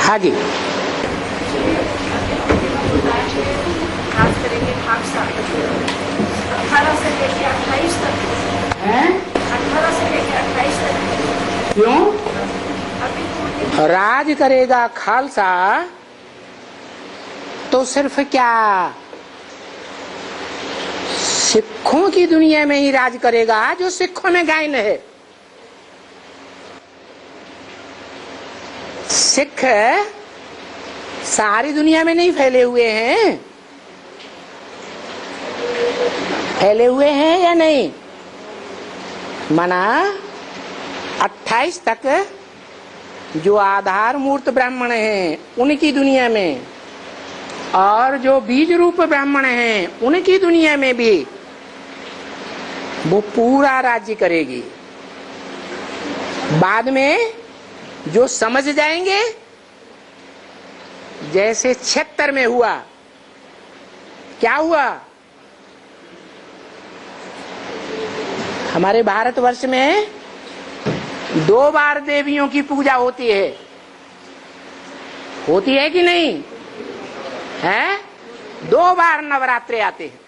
हाँ जी। खास करेंगे खालसा 18 से लेकर 28 तक हैं? 18 से लेकर 28 तक क्यों? अभी राज करेगा खालसा तो सिर्फ क्या सिखों की दुनिया में ही राज करेगा जो सिखों में गायन है। सिख सारी दुनिया में नहीं फैले हुए हैं, फैले हुए हैं या नहीं? माना 28 तक जो आधार मूर्त ब्राह्मण हैं उनकी दुनिया में, और जो बीज रूप ब्राह्मण हैं उनकी दुनिया में भी वो पूरा राज्य करेगी। बाद में जो समझ जाएंगे, जैसे 76 में हुआ, क्या हुआ? हमारे भारतवर्ष में 2 बार देवियों की पूजा होती है कि नहीं है? 2 बार नवरात्रे आते हैं।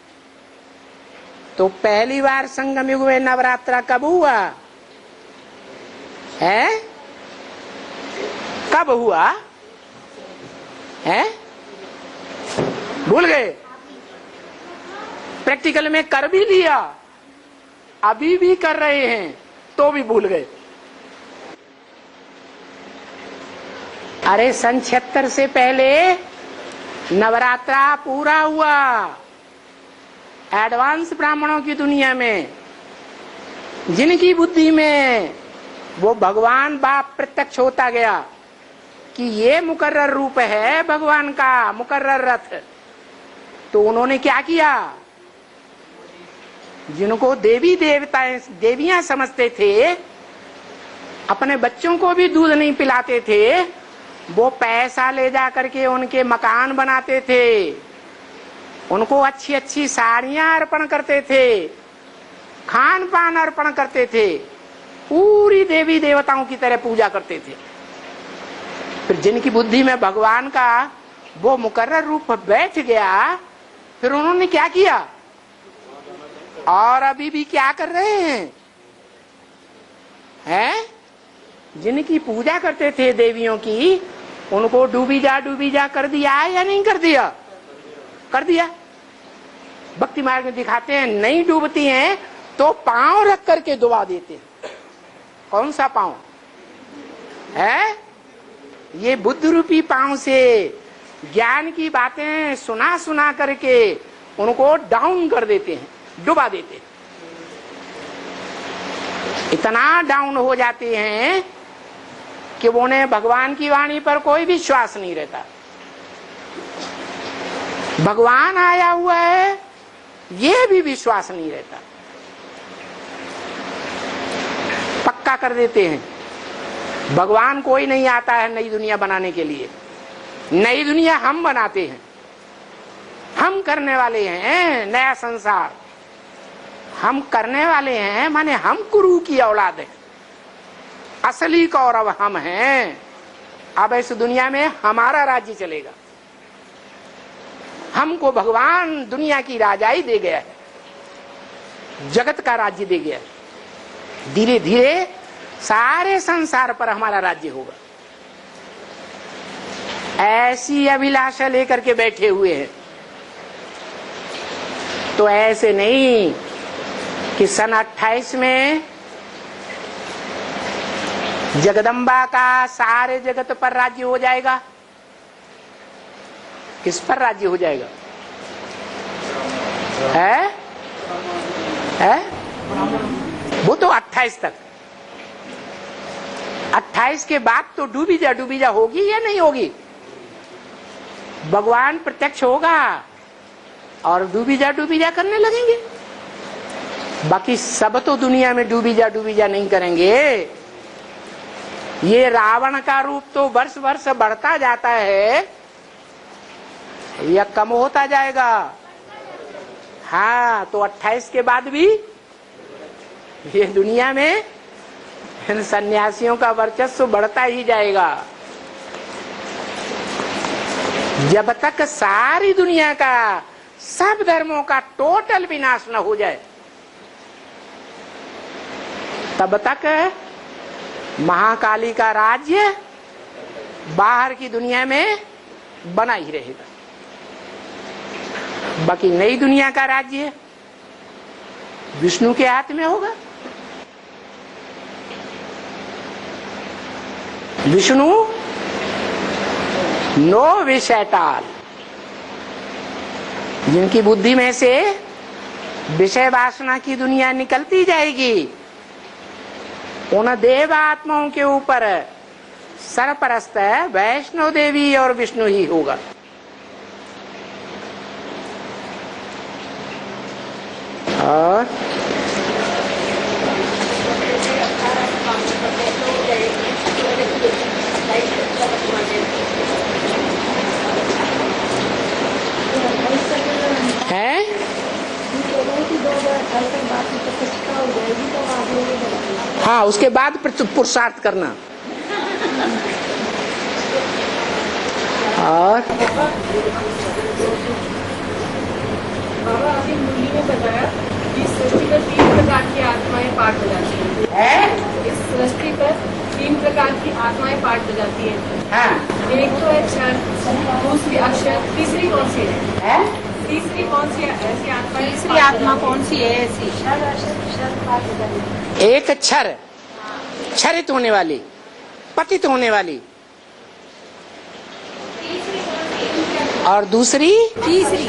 तो पहली बार संगम युग में नवरात्रा कब हुआ है? कब हुआ है? भूल गए? प्रैक्टिकल में कर भी लिया, अभी भी कर रहे हैं तो भी भूल गए। अरे सन 76 से पहले नवरात्रा पूरा हुआ। एडवांस ब्राह्मणों की दुनिया में, जिनकी बुद्धि में वो भगवान बाप प्रत्यक्ष होता गया कि ये मुकर्रर रूप है भगवान का, मुकर्रर रथ, तो उन्होंने क्या किया? जिनको देवी देवताएं देवियां समझते थे, अपने बच्चों को भी दूध नहीं पिलाते थे, वो पैसा ले जा करके उनके मकान बनाते थे, उनको अच्छी अच्छी साड़ियां अर्पण करते थे, खान पान अर्पण करते थे, पूरी देवी देवताओं की तरह पूजा करते थे। फिर जिनकी बुद्धि में भगवान का वो मुकर्रर रूप बैठ गया, फिर उन्होंने क्या किया? और अभी भी क्या कर रहे हैं? जिनकी पूजा करते थे देवियों की, उनको डूबी जा कर दिया या नहीं कर दिया? कर दिया। भक्ति मार्ग में दिखाते हैं, नहीं डूबती हैं तो पांव रख करके डुबा देते हैं। कौन सा पांव है? ये बुद्ध रूपी पांव से ज्ञान की बातें सुना सुना करके उनको डाउन कर देते हैं, डुबा देते हैं। इतना डाउन हो जाते हैं कि उन्हें भगवान की वाणी पर कोई विश्वास नहीं रहता। भगवान आया हुआ है ये भी विश्वास नहीं रहता, पक्का कर देते हैं भगवान कोई नहीं आता है नई दुनिया बनाने के लिए। नई दुनिया हम बनाते हैं, हम करने वाले हैं नया संसार, हम करने वाले हैं, माने हम कुरु की औलाद है, असली कौरव हम हैं। अब इस दुनिया में हमारा राज्य चलेगा। हमको भगवान दुनिया की राजाई दे गया है, जगत का राज्य दे गया है। धीरे धीरे सारे संसार पर हमारा राज्य होगा। ऐसी अभिलाषा लेकर के बैठे हुए हैं। तो ऐसे नहीं कि सन 28 में जगदम्बा का सारे जगत पर राज्य हो जाएगा। किस पर राज्य हो जाएगा? है? वो तो 28 तक। 28 के बाद तो डूबी जा होगी या नहीं होगी? भगवान प्रत्यक्ष होगा और डूबी जा करने लगेंगे। बाकी सब तो दुनिया में डूबी जा नहीं करेंगे। ये रावण का रूप तो वर्ष वर्ष बढ़ता जाता है या कम होता जाएगा? हाँ, तो 28 के बाद भी ये दुनिया में इन सन्यासियों का वर्चस्व बढ़ता ही जाएगा। जब तक सारी दुनिया का सब धर्मों का टोटल विनाश न हो जाए तब तक महाकाली का राज्य बाहर की दुनिया में बना ही रहेगा। बाकी नई दुनिया का राज्य विष्णु के हाथ में होगा। Vishnu no wish at all. जिनकी बुद्धि में से विषय वासना की दुनिया निकलती जाएगी उन देव आत्माओं के ऊपर सरपरस्त वैष्णो देवी और विष्णु ही होगा। और है हाँ, उसके बाद पुरुषार्थ करना। और बाबा अभी मुरली में बताया कि सृष्टि पर 3 प्रकार की आत्माएं पाठ बजाती हैं। इस सृष्टि पर 3 प्रकार की आत्माएं पाठ बजाती हैं। हाँ। एक तो है क्षर, दूसरी अक्षर, तीसरी कौन सी है? तीसरी कौन सी ऐसी आत्मा? तीसरी आत्मा कौन सी है ऐसी? एक क्षर, क्षरित होने वाली, पतित होने वाली, और दूसरी तीसरी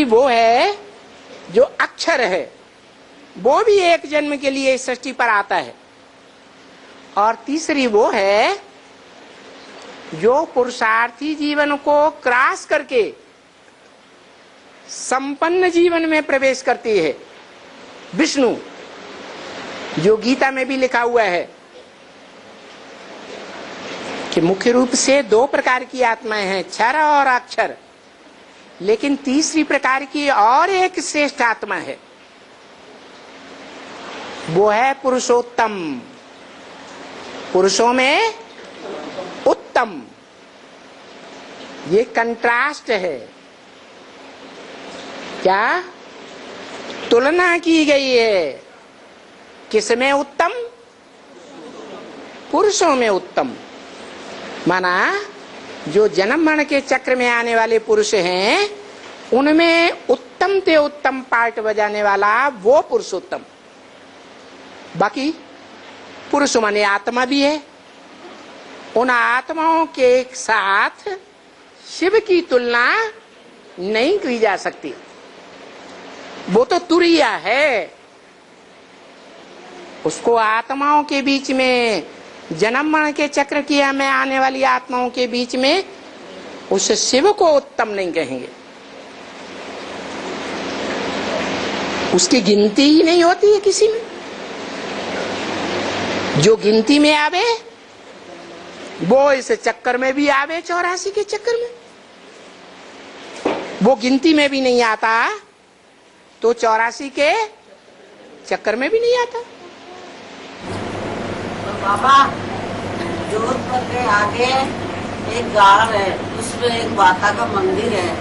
वो है जो अक्षर है। वो भी एक जन्म के लिए इस सृष्टि पर आता है। और तीसरी वो है जो पुरुषार्थी जीवन को क्रॉस करके संपन्न जीवन में प्रवेश करती है, विष्णु, जो गीता में भी लिखा हुआ है कि मुख्य रूप से 2 प्रकार की आत्माएं हैं, क्षर और अक्षर। लेकिन तीसरी प्रकार की और एक श्रेष्ठ आत्मा है, वो है पुरुषोत्तम, पुरुषों में उत्तम। ये कंट्रास्ट है, क्या तुलना की गई है, किसमें उत्तम? पुरुषों में उत्तम। माना जो जन्म मरण के चक्र में आने वाले पुरुष हैं उनमें उत्तम से उत्तम पार्ट बजाने वाला वो पुरुषोत्तम। बाकी पुरुष माने आत्मा भी है। उन आत्माओं के साथ शिव की तुलना नहीं की जा सकती। वो तो तुरिया है, उसको आत्माओं के बीच में, जन्म मरण के चक्र की में आने वाली आत्माओं के बीच में उस शिव को उत्तम नहीं कहेंगे। उसकी गिनती ही नहीं होती है किसी में। जो गिनती में आवे वो इस चक्कर में भी आवे, 84 के चक्कर में। वो गिनती में भी नहीं आता तो 84 के चक्कर में भी नहीं आता। बाबा, जोधपुर के आगे एक गांव है, उसमें एक माता का मंदिर है।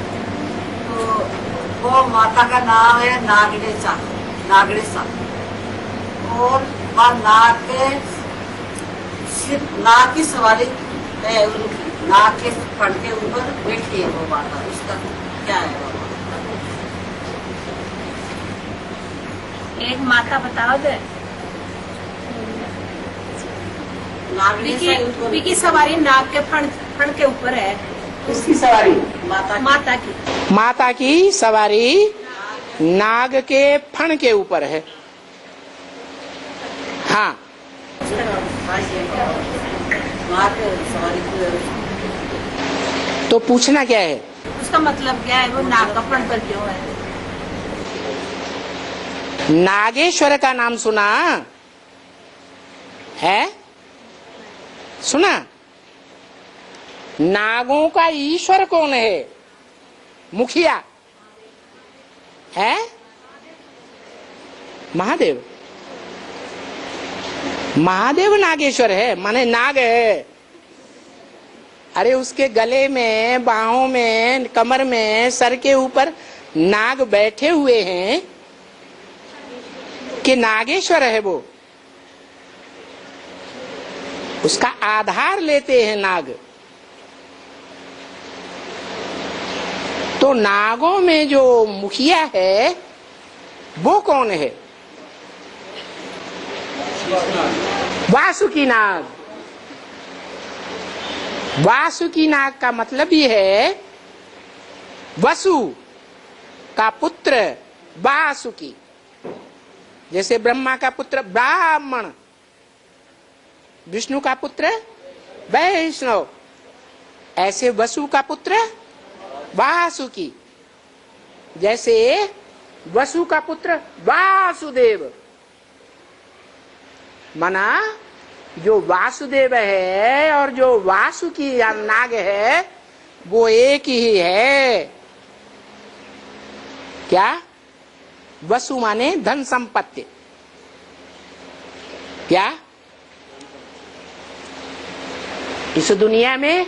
तो वो माता का नाम है नागेशा। और वह नाग की सवारी है उनकी, नाग के फण के ऊपर बैठी है वो माता। उसका क्या है बाबा? एक माता बताओ दे। की सवारी नाग के फण के ऊपर है। किसकी सवारी? माता की सवारी नाग के फण के ऊपर है। हाँ, तो पूछना क्या है? उसका मतलब क्या है? वो नाग का फण पर क्यों है? नागेश्वर का नाम सुना है? सुना? नागों का ईश्वर कौन है? मुखिया है महादेव। महादेव नागेश्वर है, माने नाग है। अरे उसके गले में, बाहों में, कमर में, सर के ऊपर नाग बैठे हुए हैं कि नागेश्वर है वो। उसका आधार लेते हैं नाग। तो नागों में जो मुखिया है वो कौन है? वासुकी नाग। वासुकी नाग का मतलब ही है वसु का पुत्र वासुकी। जैसे ब्रह्मा का पुत्र ब्राह्मण, विष्णु का पुत्र वैष्णव, ऐसे वसु का पुत्र वासुकी। जैसे वसु का पुत्र वासुदेव, माना जो वासुदेव है और जो वासुकी या नाग है वो एक ही है। क्या? वसु माने धन संपत्ति। क्या? इस दुनिया में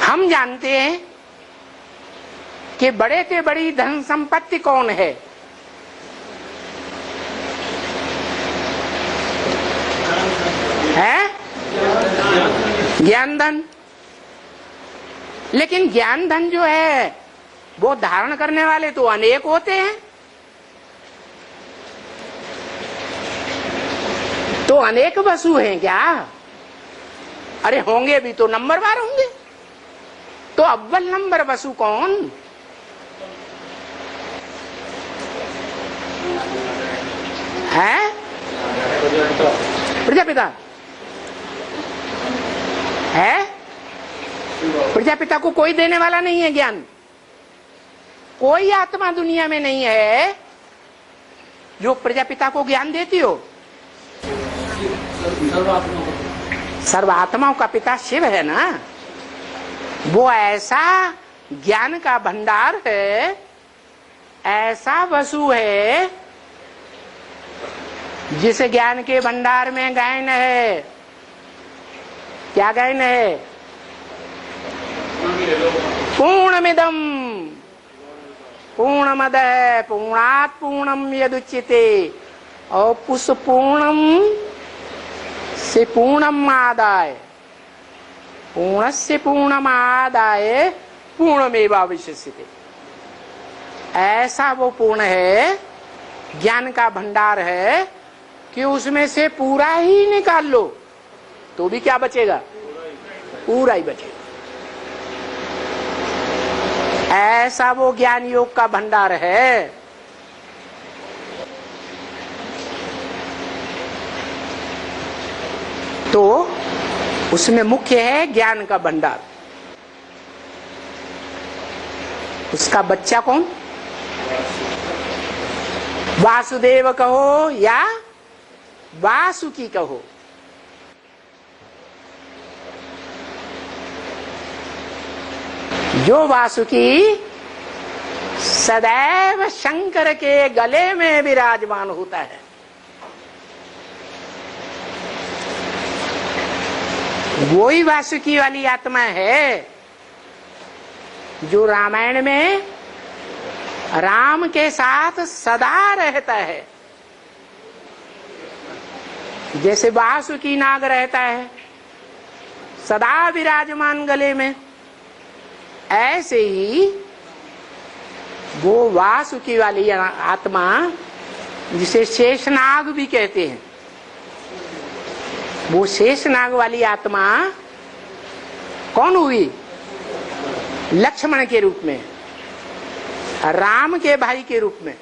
हम जानते हैं कि बड़े से बड़ी धन संपत्ति कौन है? है ज्ञान धन। लेकिन ज्ञान धन जो है वो धारण करने वाले तो अनेक होते हैं। तो अनेक वसु हैं क्या? अरे होंगे भी तो नंबरवार होंगे। तो अव्वल नंबर वसु कौन? है प्रजापिता। है प्रजापिता को कोई देने वाला नहीं है ज्ञान। कोई आत्मा दुनिया में नहीं है जो प्रजापिता को ज्ञान देती हो। सर्वात्माओं का पिता शिव है ना। वो ऐसा ज्ञान का भंडार है, ऐसा वसु है जिस ज्ञान के भंडार में गायन है। क्या गायन है? पूर्णमिदं पूर्णमदः पूर्णात् पूर्णम यदुच्यते और पुष्प पूर्णम से पूर्णम आदाय, पूर्णस्य पूर्णमादाय पूर्णमेवावशिष्यते। ऐसा वो पूर्ण है, ज्ञान का भंडार है कि उसमें से पूरा ही निकाल लो तो भी क्या बचेगा? पूरा ही बचेगा। ऐसा वो ज्ञान योग का भंडार है। तो उसमें मुख्य है ज्ञान का भंडार। उसका बच्चा कौन? वासुदेव कहो या वासुकी कहो। जो वासुकी सदैव शंकर के गले में विराजमान होता है, वो ही वासुकी वाली आत्मा है जो रामायण में राम के साथ सदा रहता है। जैसे वासुकी नाग रहता है सदा विराजमान गले में, ऐसे ही वो वासुकी वाली आत्मा जिसे शेषनाग भी कहते हैं, वो शेषनाग वाली आत्मा कौन हुई? लक्ष्मण के रूप में, राम के भाई के रूप में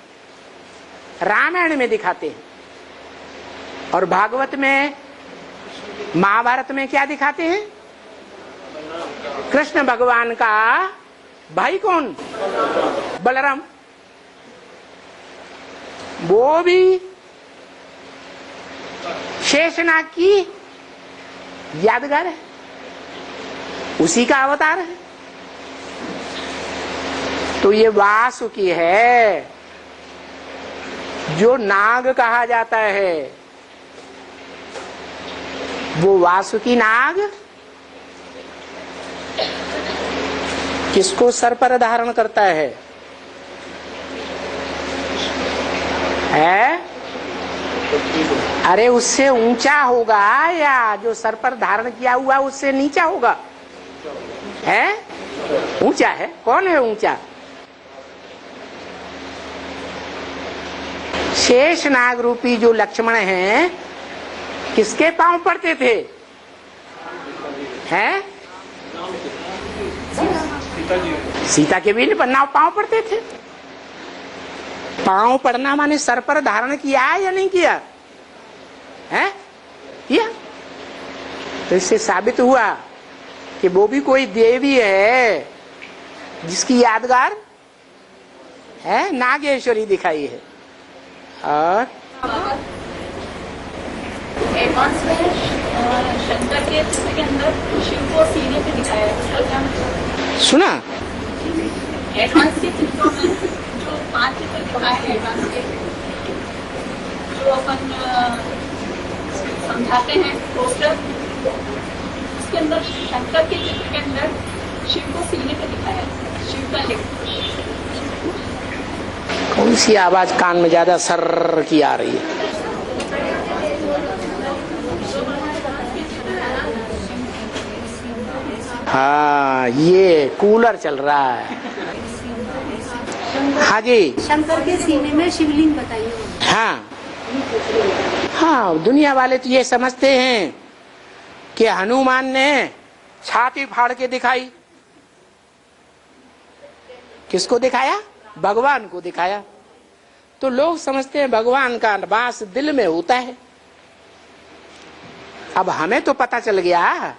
रामायण में दिखाते हैं। और भागवत में, महाभारत में क्या दिखाते हैं? कृष्ण भगवान का भाई कौन? बलराम। वो भी शेषनाग की यादगार है, उसी का अवतार है। तो ये वासुकी है जो नाग कहा जाता है। वो वासुकी नाग किसको सर पर धारण करता है? अरे उससे ऊंचा होगा या जो सर पर धारण किया हुआ उससे नीचा होगा? है ऊंचा है। कौन है ऊंचा? शेष नाग रूपी जो लक्ष्मण हैं किसके पांव पड़ते थे? हैं? सीता के भी नाव पांव पड़ते थे। पांव पड़ना माने सर पर धारण किया या नहीं किया? है किया। तो इससे साबित हुआ कि वो भी कोई देवी है जिसकी यादगार है नागेश्वरी दिखाई है। और एडवांस में शंकर के चित्र के अंदर शिव को सीने पे दिखाया है, उसका क्या मतलब? सुना? एडवांस के चित्रों में जो 5 चित्र दिखाए हैं एडवांस के, जो अपन समझाते हैं पोस्टर, उसके अंदर शंकर के चित्र के अंदर शिव को सीने पे दिखाया है, शिव का लिंग। कौन सी आवाज कान में ज्यादा सर की आ रही है? हाँ, ये कूलर चल रहा है। हाँ जी। शंकर के सीने में शिवलिंग बताइए। हाँ हाँ, दुनिया वाले तो ये समझते हैं कि हनुमान ने छाती फाड़ के दिखाई। किसको दिखाया? भगवान को दिखाया। तो लोग समझते हैं भगवान का वास दिल में होता है। अब हमें तो पता चल गया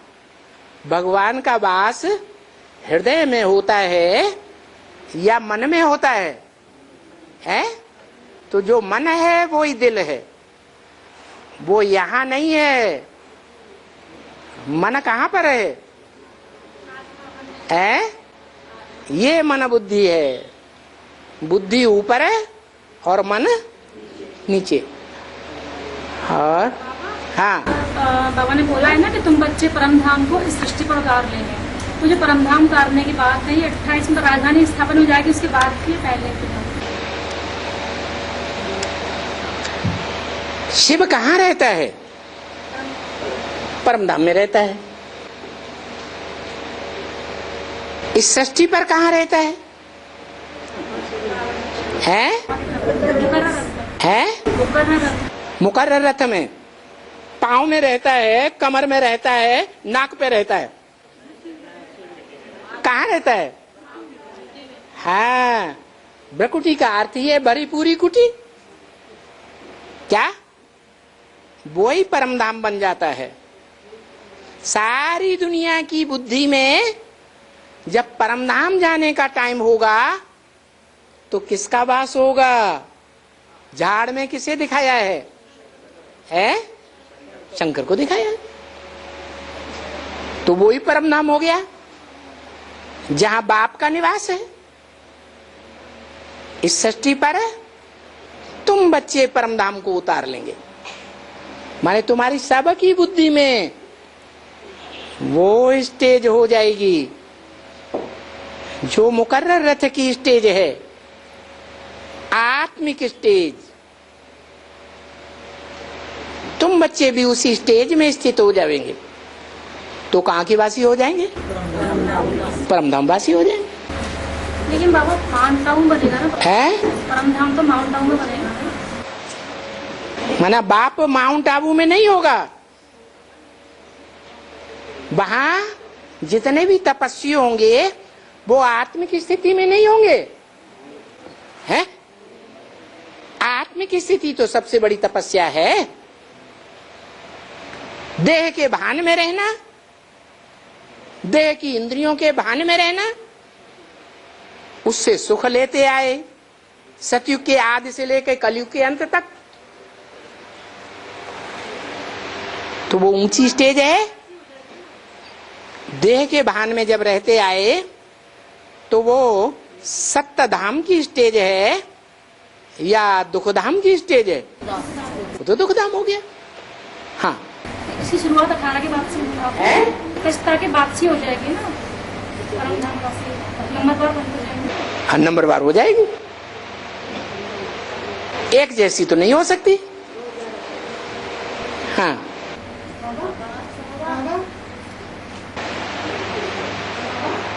भगवान का वास हृदय में होता है या मन में होता है? हैं? तो जो मन है वो ही दिल है, वो यहां नहीं है। मन कहां पर है? हैं? ये मन बुद्धि है। बुद्धि ऊपर है और मन नीचे। और हाँ, बाबा ने बोला है ना कि तुम बच्चे परम धाम को इस सृष्टि पर उतार लेंगे। तो जो परम धाम उतारने की बात है, ये 28 में राजधानी स्थापन हो जाएगी, उसके बाद की पहले की बात? शिव कहाँ रहता है? परम धाम में रहता है। इस सृष्टि पर कहाँ रहता है? मुकर्रर रथ में। पाँव में रहता है, कमर में रहता है, नाक पे रहता है। कहाँ रहता है? हाँ, भ्रकुटी का अर्थ ये भरी पूरी कुटी। क्या? वो ही परम धाम बन जाता है। सारी दुनिया की बुद्धि में जब परम धाम जाने का टाइम होगा तो किसका वास होगा? झाड़ में किसे दिखाया है? शंकर को दिखाया। तो वो ही परम धाम हो गया जहां बाप का निवास है। इस सृष्टि पर तुम बच्चे परम धाम को उतार लेंगे, माने तुम्हारी सबकी बुद्धि में वो स्टेज हो जाएगी जो मुकर्रर रथ की स्टेज है, आत्मिक स्टेज। तुम बच्चे भी उसी स्टेज में स्थित हो जाएंगे। तो कहाँ के वासी हो जाएंगे? परमधाम वासी हो जाएंगे। लेकिन बाबा माउंट आबू बनेगा ना? है? परम धाम तो माउंट आबू में बनेगा ना? माना बाप माउंट आबू में नहीं होगा। वहां जितने भी तपस्वी होंगे वो आत्मिक स्थिति में नहीं होंगे। हैं? आत्मिक स्थिति तो सबसे बड़ी तपस्या है। देह के भान में रहना, देह की इंद्रियों के भान में रहना, उससे सुख लेते आए सतयुग के आदि से लेकर कलयुग के अंत तक। तो वो ऊंची स्टेज है। देह के भान में जब रहते आए तो वो सत्य धाम की स्टेज है या दुख धाम की स्टेज है? वो तो दुख धाम हो गया। हाँ, इसकी शुरुआत 18 के बाद से होगी। किस तरह के बाद से हो जाएगी ना? परमधाम राशि नंबरवार बन हो जाएंगे। हाँ, नंबरवार हो जाएगी। एक जैसी तो नहीं हो सकती। हाँ,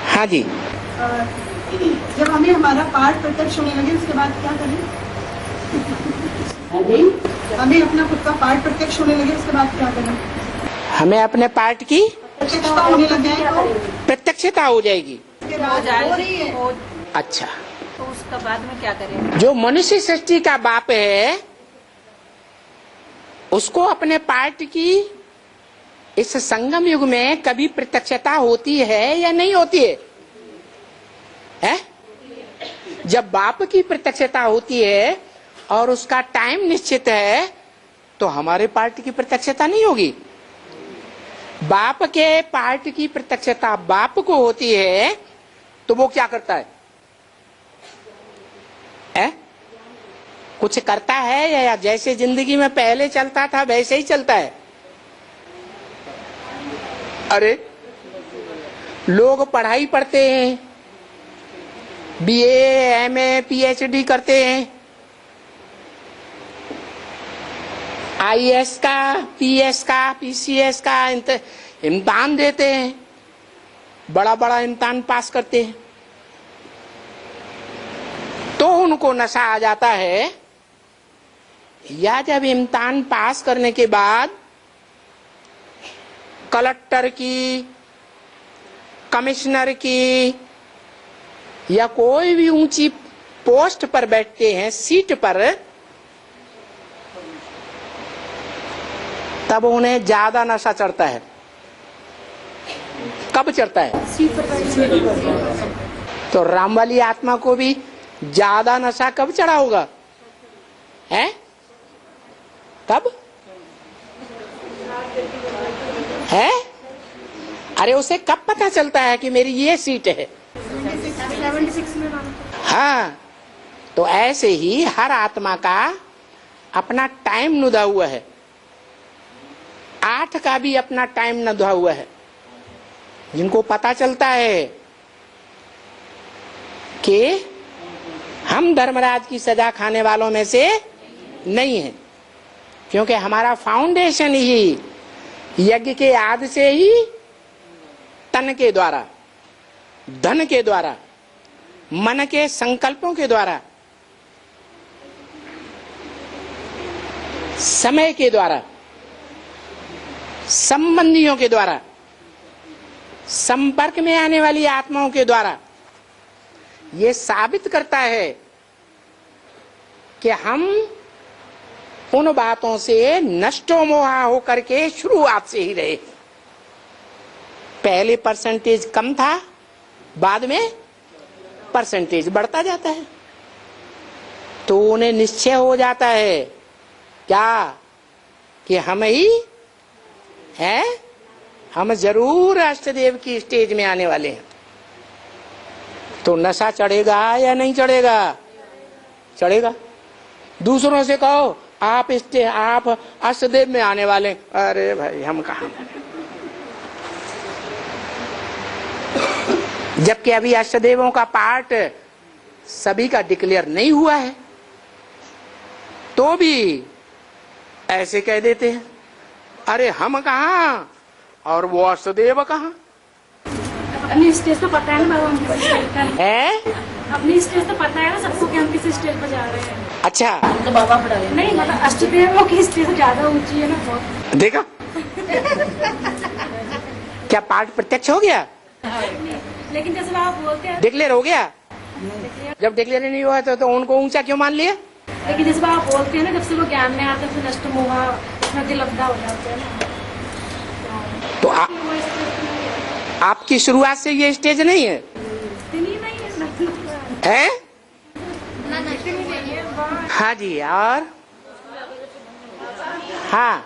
हाँ जी। जब हमें हमारा पार्ट प्रत्यक्ष होने लगे उसके बाद क्या करें? हमें अपना खुद का पार्ट प्रत्यक्ष होने लगे उसके बाद क्या करें? हमें अपने पार्ट की प्रत्यक्षता होने लग जाए तो प्रत्यक्षता हो जाएगी। उसके बाद हो रही है। अच्छा, तो उसका बाद में क्या करें? जो मनुष्य सृष्टि का बाप है उसको अपने पार्ट की इस संगम युग में कभी प्रत्यक्षता होती है या नहीं होती है? है? जब बाप की प्रत्यक्षता होती है और उसका टाइम निश्चित है तो हमारे पार्ट की प्रत्यक्षता नहीं होगी। बाप के पार्ट की प्रत्यक्षता बाप को होती है तो वो क्या करता है? कुछ करता है या जैसे जिंदगी में पहले चलता था वैसे ही चलता है? अरे लोग पढ़ाई पढ़ते हैं, बीए, एमए, पीएचडी करते हैं, आईएएस का, पीएस का, पीसीएस का इम्तिहान देते हैं, बड़ा बड़ा इम्तिहान पास करते हैं, तो उनको नशा आ जाता है। या जब इम्तिहान पास करने के बाद कलेक्टर की, कमिश्नर की या कोई भी ऊंची पोस्ट पर बैठते हैं, सीट पर, तब उन्हें ज्यादा नशा चढ़ता है। कब चढ़ता है? तो राम वाली आत्मा को भी ज्यादा नशा कब चढ़ा होगा? है? कब है? अरे उसे कब पता चलता है कि मेरी ये सीट है? 76 में हाँ, तो ऐसे ही हर आत्मा का अपना टाइम नुदा हुआ है। 8 का भी अपना टाइम नुदा हुआ है। जिनको पता चलता है कि हम धर्मराज की सजा खाने वालों में से नहीं है, क्योंकि हमारा फाउंडेशन ही यज्ञ के आदि से ही तन के द्वारा, धन के द्वारा, मन के संकल्पों के द्वारा, समय के द्वारा, संबंधियों के द्वारा, संपर्क में आने वाली आत्माओं के द्वारा ये साबित करता है कि हम उन बातों से नष्टो मोहा होकर के शुरुआत से ही रहे। पहले परसेंटेज कम था, बाद में परसेंटेज बढ़ता जाता है, तो उन्हें निश्चय हो जाता है क्या कि हम ही हैं, हम जरूर अष्टदेव की स्टेज में आने वाले हैं। तो नशा चढ़ेगा या नहीं चढ़ेगा? चढ़ेगा। दूसरों से कहो आप अष्टदेव में आने वाले हैं, अरे भाई हम कहाँ? जबकि अभी अष्टदेवों का पार्ट सभी का डिक्लेयर नहीं हुआ है, तो भी ऐसे कह देते हैं अरे हम कहाँ और वो अष्टदेव कहाँ? अपनी स्टेज तो पता है ना बाबा, हम किस स्टेज पर है? अपनी स्टेज तो पता है ना सबको कि हम किस स्टेज पर जा रहे हैं। अच्छा, तो बाबा पढ़ा रहे नहीं मतलब अष्टदेवों की स्टेज ज्यादा ऊंची है ना बहुत। देखा क्या पार्ट प्रत्यक्ष हो गया? लेकिन जैसे आप बोलते हैं, डिक्लेयर हो गया। जब डिक्लेयर नहीं हुआ तो उनको ऊंचा क्यों मान लिया? लेकिन जैसे आप बोलते हैं ना, जब से वो ज्ञान में आते हैं तो नष्ट मोहा उसमें दिलब्धा हो जाते हैं ना। तो आपकी शुरुआत से ये स्टेज नहीं है? है? हाँ जी। और हाँ,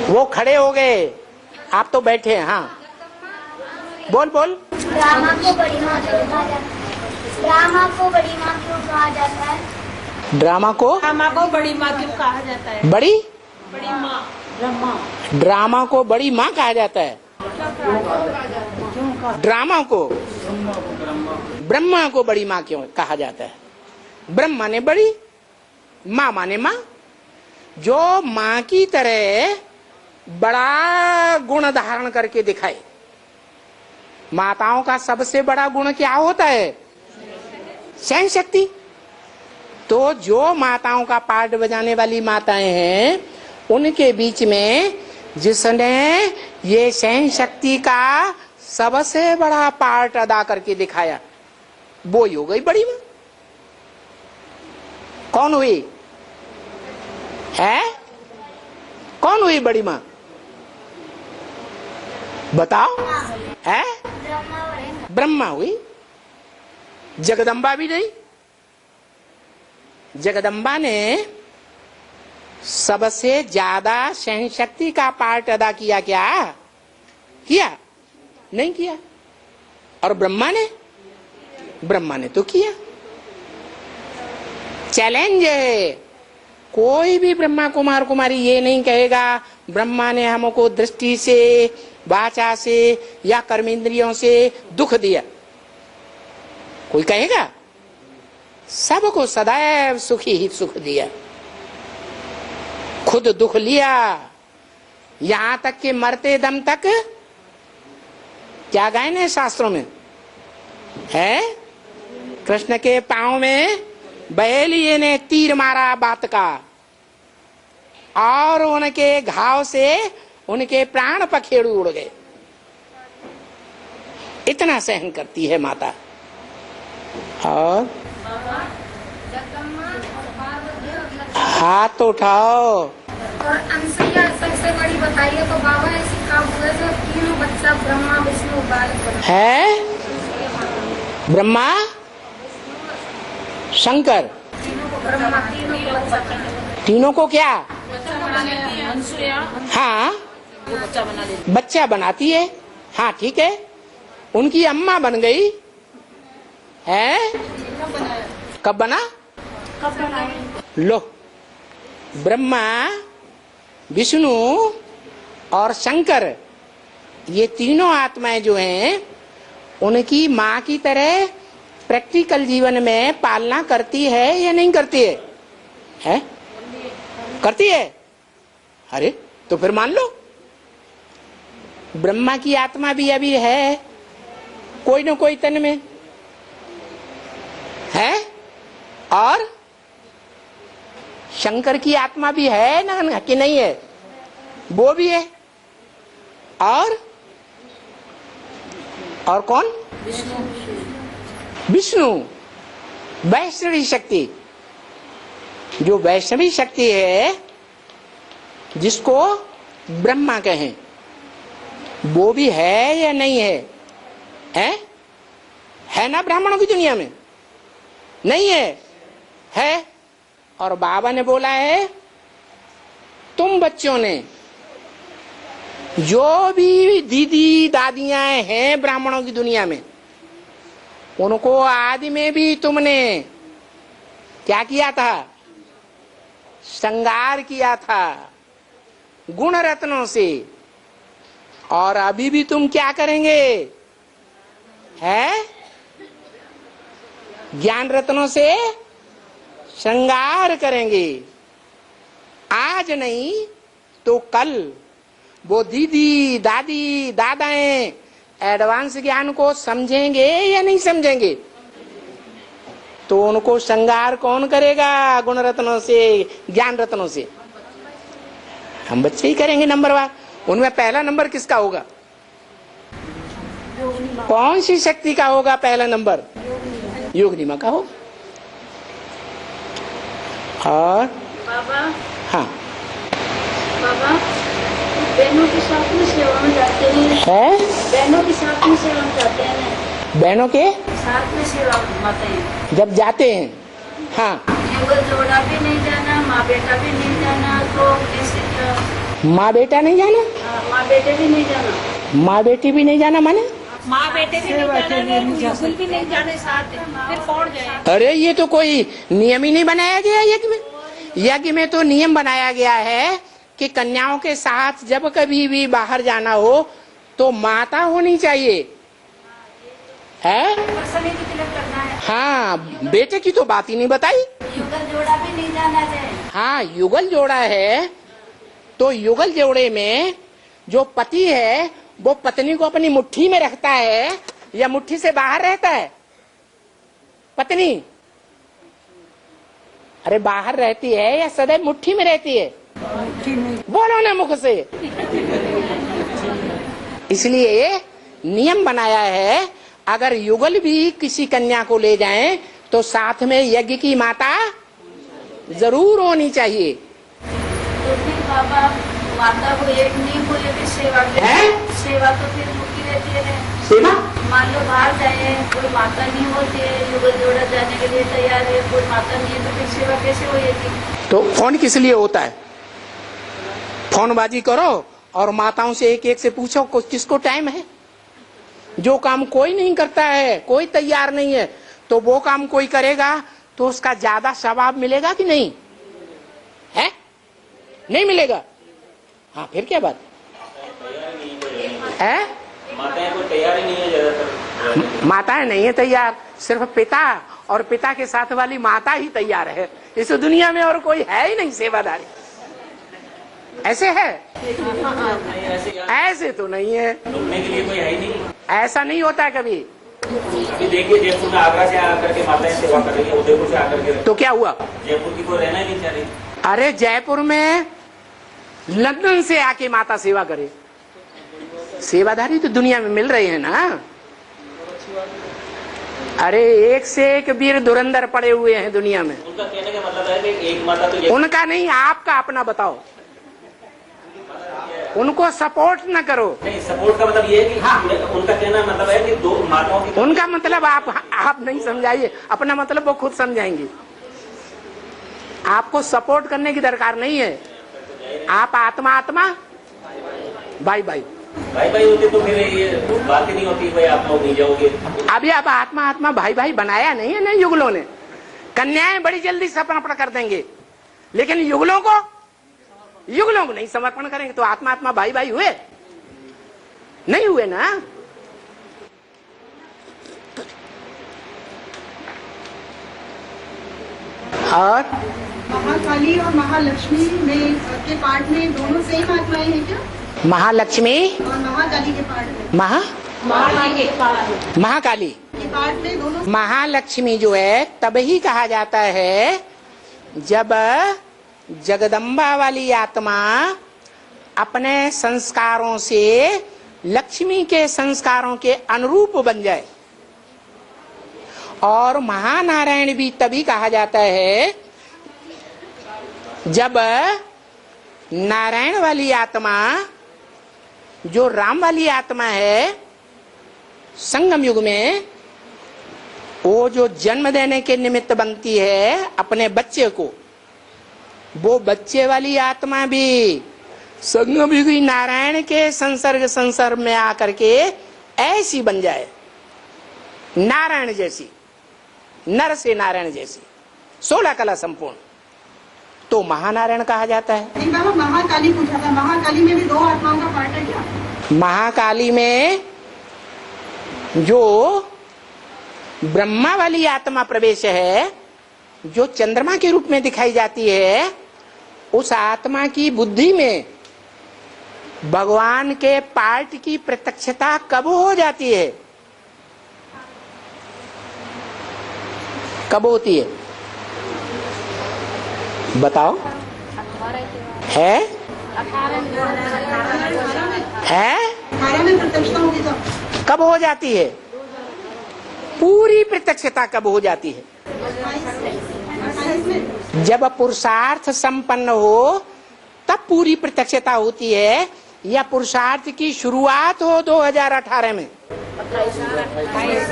वो खड़े हो गए, आप तो बैठे हैं। हाँ बोल बोल। ब्रह्मा को बड़ी माँ क्यों कहा जाता है? ब्रह्मा को बड़ी माँ क्यों कहा जाता है? ड्रामा को माँ को बड़ी माँ क्यों कहा जाता है? बड़ी बड़ी माँ ड्रामा को बड़ी माँ कहा जाता है। ड्रामा को ब्रह्मा को बड़ी माँ क्यों कहा जाता है? ब्रह्मा ने बड़ी, माँ माने माँ। जो माँ की तरह बड़ा गुण धारण करके दिखाए। माताओं का सबसे बड़ा गुण क्या होता है? सहन शक्ति। तो जो माताओं का पार्ट बजाने वाली माताएं हैं, उनके बीच में जिसने ये सहन शक्ति का सबसे बड़ा पार्ट अदा करके दिखाया, वो ही हो गई बड़ी माँ। कौन हुई है? कौन हुई बड़ी माँ? बताओ। है? ब्रह्मा हुई। जगदम्बा भी नहीं। जगदम्बा ने सबसे ज्यादा सहन शक्ति का पार्ट अदा किया क्या? किया? नहीं किया। और ब्रह्मा ने तो किया। चैलेंज है। कोई भी ब्रह्मा कुमार कुमारी ये नहीं कहेगा ब्रह्मा ने हमको दृष्टि से, वाचा से या कर्मेंद्रियों से दुख दिया। कोई कहेगा? सबको सदैव सुखी ही सुख दिया, खुद दुख लिया, यहां तक कि मरते दम तक क्या गायन है शास्त्रों में है? कृष्ण के पांव में बहेलिये ने तीर मारा बात का, और उनके घाव से उनके प्राण पखेरु उड़ गए। इतना सहन करती है माता। और हाथ उठाओ। और अनसुईया सबसे बड़ी बताइए तो बाबा ऐसी कब हुए जो तीनों बच्चा ब्रह्मा विष्णु बालक है? ब्रह्मा शंकर ब्रह्मा तीनों को क्या? हाँ, बच्चा बनाती है। हाँ ठीक है, उनकी अम्मा बन गई है। कब बना? लो, ब्रह्मा विष्णु और शंकर, ये तीनों आत्माएं जो हैं, उनकी माँ की तरह प्रैक्टिकल जीवन में पालना करती है या नहीं करती है? है? करती है। अरे तो फिर मान लो, ब्रह्मा की आत्मा भी अभी है कोई न कोई तन में है, और शंकर की आत्मा भी है ना कि नहीं है? वो भी है। और कौन? विष्णु। वैष्णवी शक्ति, जो वैष्णवी शक्ति है, जिसको ब्रह्मा कहें, वो भी है या नहीं है? है ना ब्राह्मणों की दुनिया में? नहीं है। और बाबा ने बोला है, तुम बच्चों ने जो भी दीदी दादियां हैं ब्राह्मणों की दुनिया में, उनको आदि में भी तुमने क्या किया था? श्रृंगार किया था गुण रत्नों से। और अभी भी तुम क्या करेंगे? है? ज्ञान रत्नों से श्रृंगार करेंगे। आज नहीं तो कल वो दीदी दादी दादाएं एडवांस ज्ञान को समझेंगे या नहीं समझेंगे? तो उनको श्रृंगार कौन करेगा? गुण रत्नों से, ज्ञान रत्नों से। हम बच्चे ही करेंगे नंबरवार। उनमें पहला नंबर किसका होगा? कौन सी शक्ति का होगा पहला नंबर? योगिनी का होगा। और बाबा, हाँ बाबा बहनों के साथ में सेवा में जाते हैं। है? बहनों के साथ में सेवा में जाते हैं। बहनों के साथ में सेवा में जाते हैं। जब जाते हैं, हाँ, युगल जोड़ा भी नहीं जाना, माँ बेटा भी नहीं जाना, तो कैसे क्या? माँ बेटा नहीं जाना? माँ बेटे भी नहीं जाना। माँ बेटी भी नहीं जाना माने? माँ बेटे भी नहीं जाना, युगल भी नहीं जाने साथ, फिर कौन जाए? अरे ये तो कोई नियम ही नहीं बनाया गया यज्ञ में। यज्ञ में तो नियम बनाया गया है कि कन्याओं के साथ जब कभी भी बाहर जाना हो तो माता होनी चाहिए, है? हाँ, बेटे की तो बात ही नहीं बताई। युगल जोड़ा भी नहीं जाना चाहिए। हाँ, युगल जोड़ा है तो युगल जोड़े में जो पति है वो पत्नी को अपनी मुट्ठी में रखता है या मुट्ठी से बाहर रहता है? पत्नी अरे बाहर रहती है या सदैव मुट्ठी में रहती है? बोलो ना मुख से। इसलिए नियम बनाया है, अगर युगल भी किसी कन्या को ले जाएं तो साथ में यज्ञ की माता जरूर होनी चाहिए। तो फिर बाबा माता को एक नहीं बोले कि सेवा सेवा तो फिर मुक्ति रहती है। सेवा मान लो बाहर जाए, कोई माता नहीं होती है, युगल जोड़ा जाने के लिए तैयार है, कोई माता नहीं है, तो फिर सेवा कैसे होगी? तो फोन किस लिए होता है? फोनबाजी करो और माताओं से एक एक से पूछो किसको टाइम है। जो काम कोई नहीं करता है, कोई तैयार नहीं है, तो वो काम कोई करेगा तो उसका ज्यादा सवाब मिलेगा कि नहीं? है नहीं मिलेगा? हाँ, फिर क्या बात है? माताएं कोई तैयार ही नहीं है ज्यादातर। माताएं नहीं है तैयार, सिर्फ पिता और पिता के साथ वाली माता ही तैयार है। इस दुनिया में और कोई है ही नहीं सेवादारी। ऐसे है? ऐसे तो नहीं है, रुकने के लिए कोई है ही नहीं। ऐसा नहीं होता है कभी। अभी देखिए जयपुर में आगरा से आकर के माताएं सेवा कर रही है, उदयपुर से आकर के। तो क्या हुआ? जयपुर की कोई रहना ही नहीं चाह रही। अरे जयपुर में लंदन से आके माता सेवा करे। सेवादारी तो दुनिया में मिल रहे हैं ना। अरे एक से एक वीर धुरंधर पड़े हुए हैं दुनिया में। उनका कहने का मतलब है कि एक माता तो उनका नहीं, आपका अपना बताओ। उनको सपोर्ट न करो। नहीं, सपोर्ट का मतलब ये है कि हाँ, उनका कहना मतलब है कि दो माताओं की। उनका मतलब आप नहीं समझाइए, अपना मतलब वो खुद समझाएंगे। आपको सपोर्ट करने की दरकार नहीं है। आप आत्मा आत्मा भाई भाई भाई भाई होते तो फिर ये बात ही नहीं होती, भाई आप लोग नहीं जाओगे। अभी आप आत्मा आत्मा भाई भाई बनाया नहीं है ना युगलों ने। कन्याएं बड़ी जल्दी समर्पण कर देंगे, लेकिन युगलों को नहीं समर्पण करेंगे तो आत्मा आत्मा भाई भाई हुए नहीं हुए ना। और महाकाली और महालक्ष्मी में के पाठ में दोनों सेम आत्माएं हैं क्या? महालक्ष्मी और महाकाली के पाठ में महाकाली के पाठ में दोनों महालक्ष्मी जो है तब ही कहा जाता है जब जगदम्बा वाली आत्मा अपने संस्कारों से लक्ष्मी के संस्कारों के अनुरूप बन जाए। और महानारायण भी तभी कहा जाता है जब नारायण वाली आत्मा जो राम वाली आत्मा है संगम युग में, वो जो जन्म देने के निमित्त बनती है अपने बच्चे को, वो बच्चे वाली आत्मा भी संगम युगी नारायण के संसर्ग में आकर के ऐसी बन जाए, नारायण जैसी, नर से नारायण जैसी, 16 कला संपूर्ण, तो महानारायण कहा जाता है। एक बार महाकाली पूछा था, महाकाली में भी दो आत्माओं का पाठ है क्या? महाकाली में जो ब्रह्मा वाली आत्मा प्रवेश है, जो चंद्रमा के रूप में दिखाई जाती है, उस आत्मा की बुद्धि में भगवान के पाठ की प्रत्यक्षता कब हो जाती है? कब होती है बताओ? है 18 में प्रत्यक्षता होगी तो कब हो जाती है? पूरी प्रत्यक्षता कब हो जाती है? 28 में जब पुरुषार्थ संपन्न हो तब पूरी प्रत्यक्षता होती है, या पुरुषार्थ की शुरुआत हो 2018 में,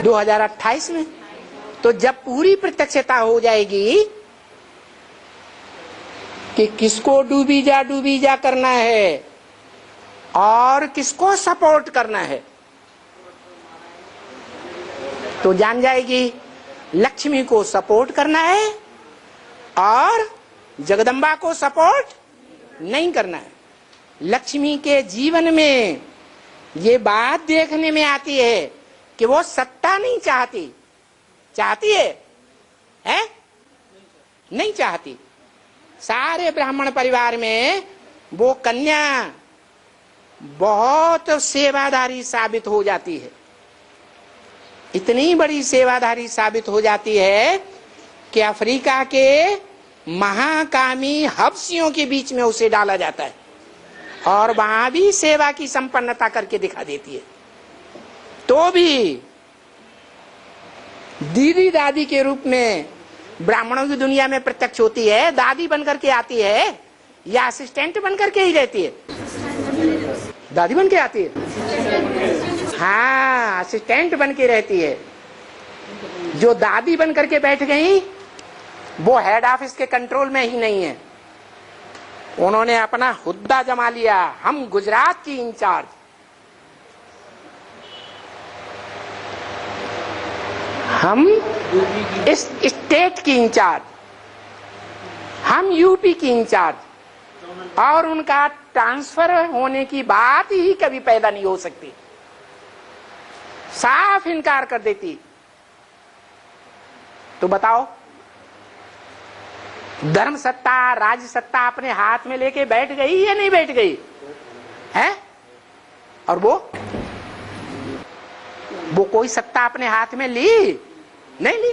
2028 में? तो जब पूरी प्रत्यक्षता हो जाएगी कि किसको डूबी जा करना है और किसको सपोर्ट करना है, तो जान जाएगी लक्ष्मी को सपोर्ट करना है और जगदम्बा को सपोर्ट नहीं करना है। लक्ष्मी के जीवन में ये बात देखने में आती है कि वो सत्ता नहीं चाहती। चाहती है? नहीं चाहती। सारे ब्राह्मण परिवार में वो कन्या बहुत सेवादारी साबित हो जाती है। इतनी बड़ी सेवादारी साबित हो जाती है कि अफ्रीका के महाकामी हबसियों के बीच में उसे डाला जाता है और वहां भी सेवा की संपन्नता करके दिखा देती है। तो भी दीदी दादी के रूप में ब्राह्मणों की दुनिया में प्रत्यक्ष होती है। दादी बनकर के आती है या असिस्टेंट बनकर के ही रहती है? दादी बन के आती है। हाँ, असिस्टेंट बन के रहती है। जो दादी बन करके बैठ गई वो हेड ऑफिस के कंट्रोल में ही नहीं है। उन्होंने अपना हुद्दा जमा लिया। हम गुजरात की इंचार्ज, हम इस स्टेट की इंचार्ज, हम यूपी की इंचार्ज, और उनका ट्रांसफर होने की बात ही कभी पैदा नहीं हो सकती। साफ इनकार कर देती। तो बताओ, धर्म सत्ता, राज सत्ता अपने हाथ में लेके बैठ गई या नहीं बैठ गई है? और वो कोई सत्ता अपने हाथ में ली? नहीं ली।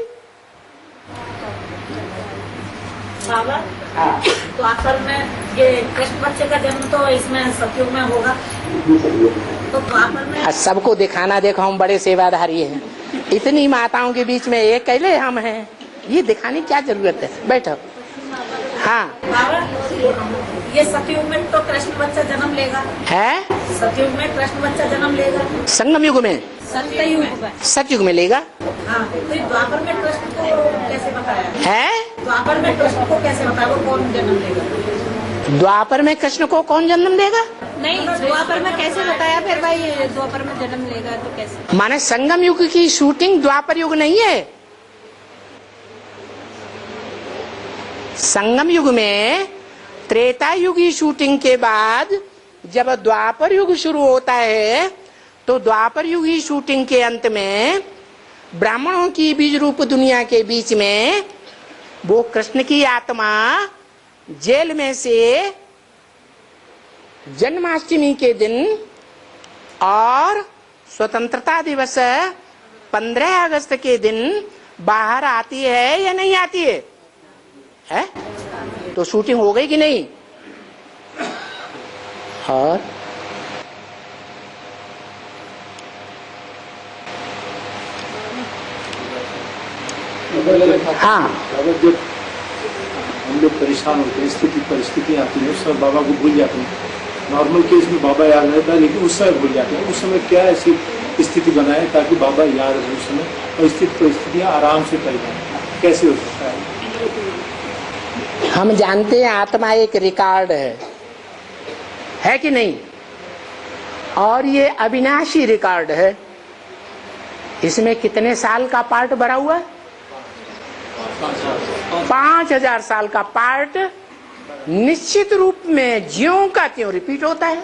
बाबा, तो असल में ये कृष्ण बच्चे का जन्म तो इसमें सतयुग में होगा, तो द्वापर में सबको दिखाना, देखो हम बड़े सेवाधारी हैं, इतनी माताओं के बीच में एक अकेले हम हैं, ये दिखाने की क्या जरूरत है? बैठो। हाँ बाबा, ये सतयुग में तो कृष्ण बच्चा जन्म लेगा है? सतयुग में कृष्ण बच्चा जन्म लेगा। संगम युग में, सतयुग में लेगा। हाँ, तो द्वापर में कृष्ण को कैसे बताया है? द्वापर में कृष्ण को कैसे बताया, वो कौन जन्म लेगा? द्वापर में कृष्ण को कौन जन्म देगा? नहीं, द्वापर में कैसे बताया फिर भाई? द्वापर में जन्म लेगा तो कैसे? माने संगम युग की शूटिंग द्वापर युग नहीं है। संगम युग में त्रेता युग की शूटिंग के बाद जब द्वापर युग शुरू होता है तो द्वापर युग की शूटिंग के अंत में ब्राह्मणों की बीज रूप दुनिया के बीच में वो कृष्ण की आत्मा जेल में से जन्माष्टमी के दिन और स्वतंत्रता दिवस 15 अगस्त के दिन बाहर आती है या नहीं आती है? है? तो शूटिंग हो गई कि नहीं? और हाँ, जब हम लोग परेशान होते हैं, परिस्थिति आती है, उस समय बाबा को भूल जाते हैं। नॉर्मल केस में बाबा याद रहता है, लेकिन उस समय भूल जाते हैं। उस समय क्या ऐसी स्थिति बनाए ताकि बाबा याद रहे उस समय, और परिस्थितियाँ आराम से टल जाए? कैसे हो सकता है? हम जानते हैं आत्मा एक रिकॉर्ड है कि नहीं? और ये अविनाशी रिकॉर्ड है। इसमें कितने साल का पार्ट भरा हुआ है? 5000 साल का पार्ट निश्चित रूप में ज्यों का त्यों रिपीट होता है।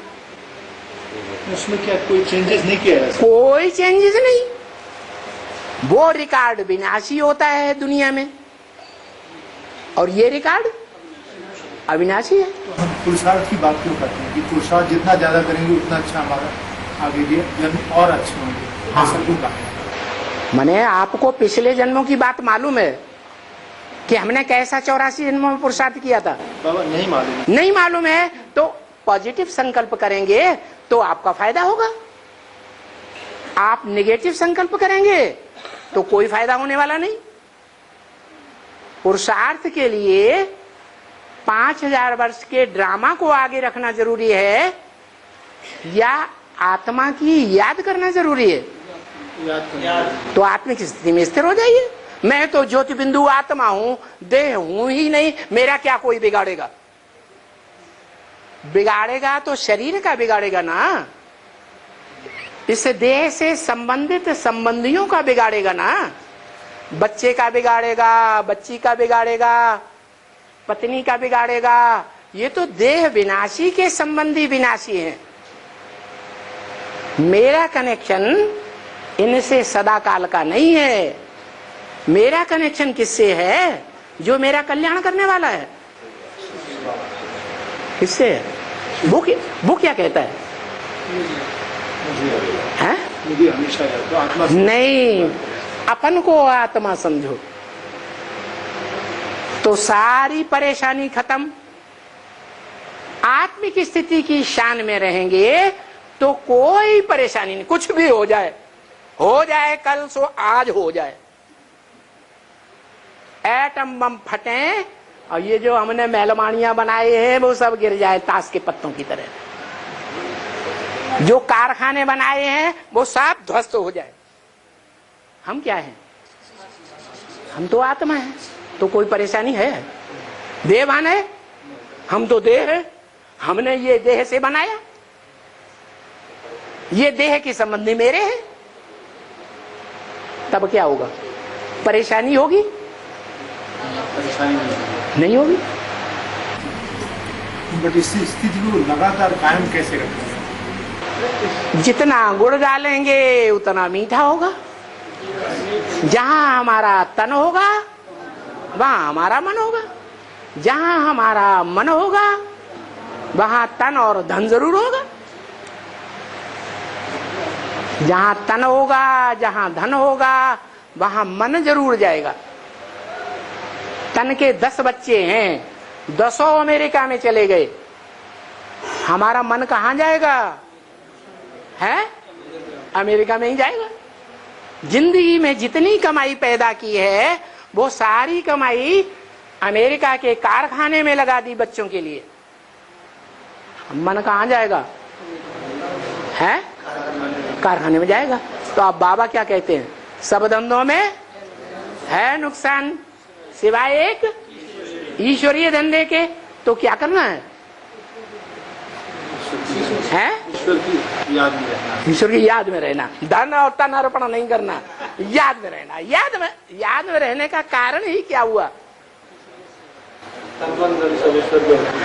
उसमें क्या कोई चेंजेस नहीं किया है? कोई चेंजेस नहीं। वो रिकॉर्ड विनाशी होता है दुनिया में, और ये रिकॉर्ड अविनाशी है। तो हम पुरुषार्थ की बात क्यों करते हैं कि पुरुषार्थ जितना ज्यादा करेंगे उतना अच्छा हमारा आगे भी जन्म और अच्छे होंगे? हाँ। ऐसा क्यों कहा? मैंने आपको पिछले जन्मों की बात मालूम है कि हमने कैसा 84 जन्मों में पुरुषार्थ किया था? बाबा नहीं मालूम। नहीं मालूम है तो पॉजिटिव संकल्प करेंगे तो आपका फायदा होगा। आप नेगेटिव संकल्प करेंगे तो कोई फायदा होने वाला नहीं। पुरुषार्थ के लिए 5000 वर्ष के ड्रामा को आगे रखना जरूरी है या आत्मा की याद करना जरूरी है? तो आत्मिक स्थिति में स्थिर हो जाइए। मैं तो ज्योति बिंदु आत्मा हूं, देह हूं ही नहीं, मेरा क्या कोई बिगाड़ेगा? बिगाड़ेगा तो शरीर का बिगाड़ेगा ना, इस देह से संबंधित संबंधियों का बिगाड़ेगा ना। बच्चे का बिगाड़ेगा, बच्ची का बिगाड़ेगा, पत्नी का बिगाड़ेगा, ये तो देह विनाशी के संबंधी विनाशी हैं। मेरा कनेक्शन इनसे सदा काल का नहीं है। मेरा कनेक्शन किससे है? जो मेरा कल्याण करने वाला है। किससे है? वो क्या कहता है? हैं? मुझे हमेशा याद है, आत्मा से। नहीं, अपन को आत्मा समझो तो सारी परेशानी खत्म। आत्मिक स्थिति की शान में रहेंगे तो कोई परेशानी नहीं। कुछ भी हो जाए कल सो आज हो जाए। एटम बम फटे और ये जो हमने मेहलमानियां बनाए हैं वो सब गिर जाए ताश के पत्तों की तरह। जो कारखाने बनाए हैं वो सब ध्वस्त हो जाए। हम क्या हैं? हम तो आत्मा है। तो कोई परेशानी है? देवान है, हम तो देह है। हमने ये देह से बनाया, ये देह के संबंधी मेरे हैं। तब क्या होगा? परेशानी होगी? परेशानी नहीं होगी। बट इस स्थिति को लगातार कायम कैसे रखें? जितना गुड़ डालेंगे उतना मीठा होगा। जहां हमारा तन होगा वहां हमारा मन होगा। जहां हमारा मन होगा वहां तन और धन जरूर होगा। जहां तन होगा, जहां धन होगा, वहां मन जरूर जाएगा। तन के 10 बच्चे हैं, 10 अमेरिका में चले गए, हमारा मन कहां जाएगा? है अमेरिका में ही जाएगा। जिंदगी में जितनी कमाई पैदा की है वो सारी कमाई अमेरिका के कारखाने में लगा दी बच्चों के लिए। मन कहां जाएगा? है कारखाने में जाएगा। तो अब बाबा क्या कहते हैं? सब धंधों में है नुकसान सिवाय एक ईश्वरीय धंधे के। तो क्या करना है? ईश्वर की याद में रहना। ईश्वर की याद में रहना। धन और तन अर्पण नहीं करना, याद में रहना। याद में रहने का कारण ही क्या हुआ?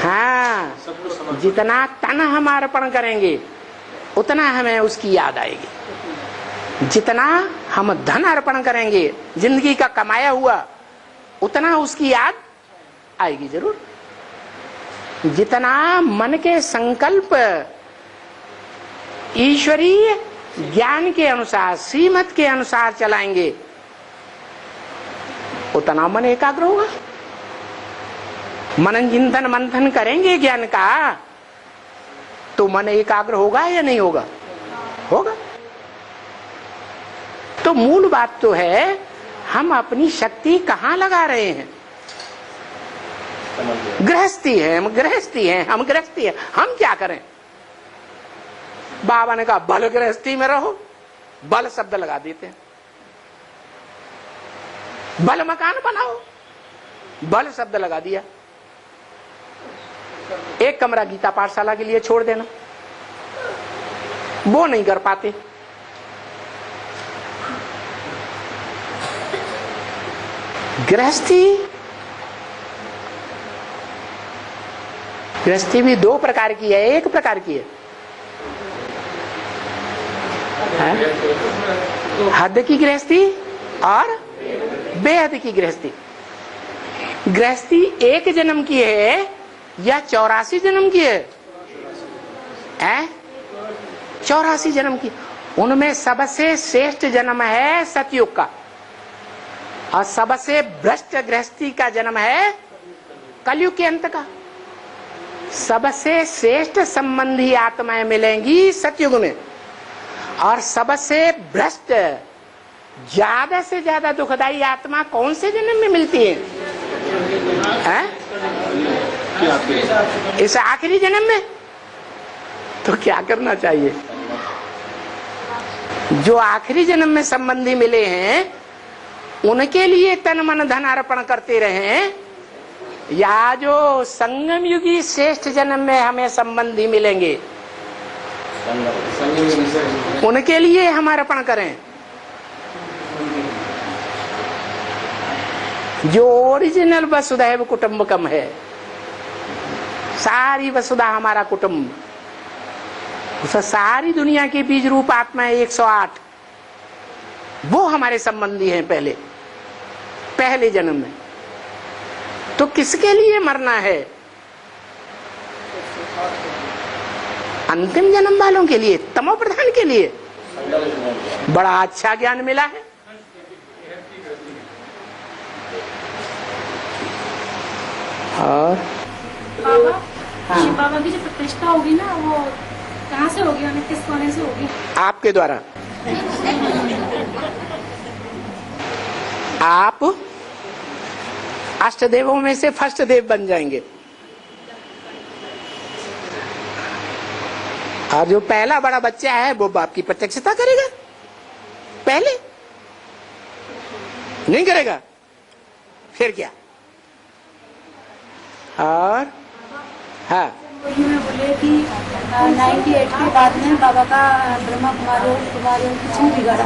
हाँ, जितना तन हम अर्पण करेंगे उतना हमें उसकी याद आएगी। जितना हम धन अर्पण करेंगे जिंदगी का कमाया हुआ उतना उसकी याद आएगी जरूर। जितना मन के संकल्प ईश्वरीय ज्ञान के अनुसार, श्रीमत के अनुसार चलाएंगे उतना मन एकाग्र होगा। मनन चिंतन मंथन करेंगे ज्ञान का तो मन एकाग्र होगा या नहीं होगा? होगा। तो मूल बात तो है हम अपनी शक्ति कहां लगा रहे हैं? गृहस्थी है, हम गृहस्थी हैं। हम क्या करें? बाबा ने कहा बल गृहस्थी में रहो, बल शब्द लगा देते हैं। बल मकान बनाओ, बल शब्द लगा दिया। एक कमरा गीता पाठशाला के लिए छोड़ देना, वो नहीं कर पाते। गृहस्थी भी 2 प्रकार की है, एक प्रकार की है। हद की गृहस्थी और बेहद की गृहस्थी। गृहस्थी 1 जन्म की है या 84 जन्म की है? 84 जन्म की। उनमें सबसे श्रेष्ठ जन्म है सतयुग का और सबसे भ्रष्ट गृहस्थी का जन्म है कलयुग के अंत का। सबसे श्रेष्ठ संबंधी आत्माएं मिलेंगी सतयुग में और सबसे भ्रष्ट ज्यादा से ज्यादा दुखदाई आत्मा कौन से जन्म में मिलती है? इस आखिरी जन्म में। तो क्या करना चाहिए? जो आखिरी जन्म में संबंधी मिले हैं उनके लिए तन मन धन अर्पण करते रहें या जो संगम युगी श्रेष्ठ जन्म में हमें संबंधी मिलेंगे उनके लिए हम अर्पण करें। जो ओरिजिनल वसुधैव कुटुंबकम है, सारी वसुधा हमारा कुटुंब, उस सारी दुनिया की बीज रूप आत्मा है 108, वो हमारे संबंधी हैं पहले जन्म में। तो किसके लिए मरना है? अंतिम जन्म वालों के लिए, तमो प्रधान के लिए। बड़ा अच्छा ज्ञान मिला है। और बाबा शिव बाबा की जो प्रतिष्ठा होगी ना, वो कहाँ से होगी, हमें किस कोने से होगी? आपके द्वारा। आप अष्टदेवों में से फर्स्ट देव बन जाएंगे। और जो पहला बड़ा बच्चा है वो बाप की प्रत्यक्षता करेगा, पहले नहीं करेगा, फिर क्या? और हाँ, बोले कि 98 के बाद में बाबा का ब्रह्मा कुमारियों कुछ नहीं बिगाड़ा।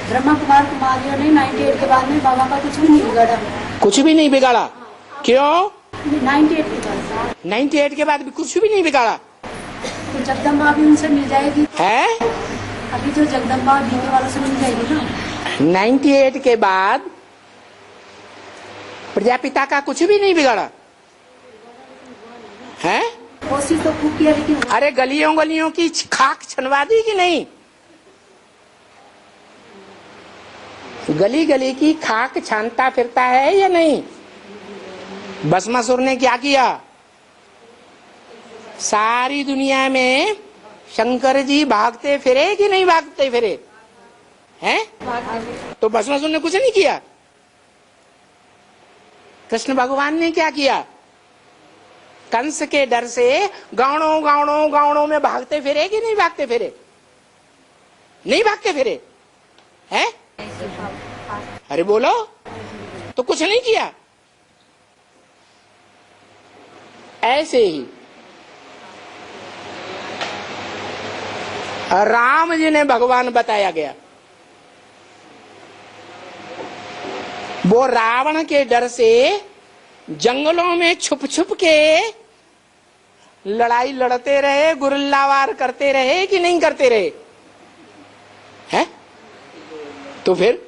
ब्रह्मा कुमार कुमारियों ने 98 के बाद में बाबा का कुछ भी नहीं बिगाड़ा। कुछ भी नहीं बिगाड़ा? क्यों? 98 के बाद 98 के बाद भी कुछ भी नहीं बिगाड़ा? तो जगदम्बा भी उनसे मिल जाएगी है? अभी जो जगदम्बा डीके वालों से मिल जाएगी ना। 98 के बाद प्रजापिता का कुछ भी नहीं बिगाड़ा है? कोशिश तो खूब किया, लेकिन अरे गलियों गलियों की खाक छनवा दी कि नहीं? गली गली की खाक छानता फिरता है या नहीं? भस्मासुर ने क्या किया? सारी दुनिया में शंकर जी भागते फिरे कि नहीं भागते फिरे हैं? तो भस्मासुर ने कुछ नहीं किया। कृष्ण भगवान ने क्या किया? कंस के डर से गाँवों गाँवों गाँवों में भागते फिरे कि नहीं भागते फिरे? नहीं भागते फिरे हैं? अरे बोलो, तो कुछ नहीं किया। ऐसे ही राम जी ने भगवान बताया गया, वो रावण के डर से जंगलों में छुप छुप के लड़ाई लड़ते रहे, गुरिल्लावार करते रहे कि नहीं करते रहे हैं? तो फिर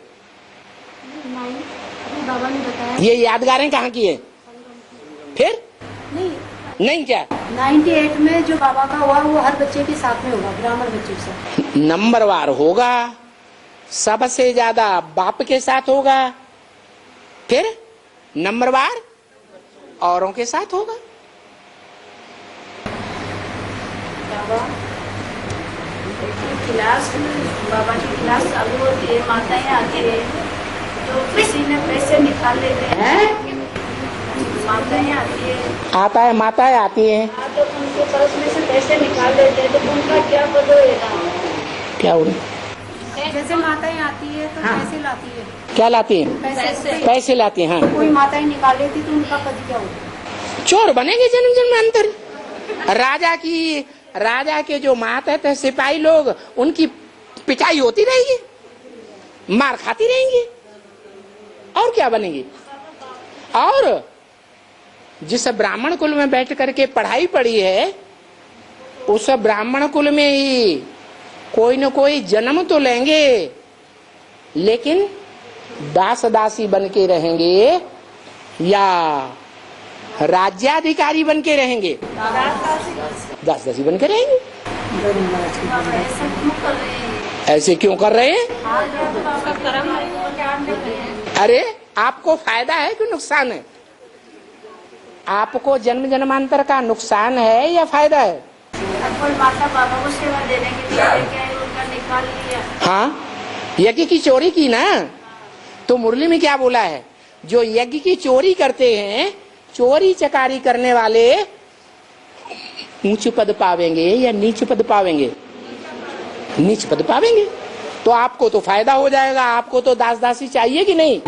बाबा ने बताया ये यादगारें कहाँ की है? फिर नहीं क्या 98 में जो बाबा का हुआ वो हर बच्चे के साथ में होगा, ब्राह्मण बच्चे के साथ नंबरवार होगा, सबसे ज्यादा बाप के साथ होगा, फिर नंबरवार औरों के साथ होगा। क्लास बाबा की क्लास चालू होती है, माताएं आती है तो किसी ने पैसे निकाल लेते हैं। माताएं आती है, आता है, माताएं आती हैं, तो उनके पर्स में से पैसे निकाल लेते हैं, तो उनका क्या पद होगा? क्या हो? जैसे माताएं आती है तो हाँ। पैसे लाती है, क्या लाती हैं? पैसे लाती हैं। हाँ, कोई माताएं निकाल लेती तो उनका पद क्या होगा? चोर बनेंगे जन्म जन्मांतर। राजा के जो मातहत है सिपाही लोग, उनकी पिटाई होती रहेगी, मार खाती रहेंगी, और क्या बनेंगी? और जिस ब्राह्मण कुल में बैठ करके पढ़ाई पढ़ी है, उस ब्राह्मण कुल में ही कोई न कोई जन्म तो लेंगे, लेकिन दास दासी बन के रहेंगे या राज्याधिकारी बन के रहेंगे? दास दासी बन के रहेंगे। ऐसे क्यों कर रहे हैं? अरे आपको फायदा है कि नुकसान है? आपको जन्म जन्मांतर का नुकसान है या फायदा है? कोई माता बाबा को सेवा देने के लिए लेके आई, उनका निकाल लिया। हाँ, यज्ञ की चोरी की ना, तो मुरली में क्या बोला है? जो यज्ञ की चोरी करते हैं, चोरी चकारी करने वाले ऊंच पद पावेंगे या नीच पद पावेंगे? नीच पद पावेंगे। तो आपको तो फायदा हो जाएगा, आपको तो दास दासी चाहिए कि नहीं?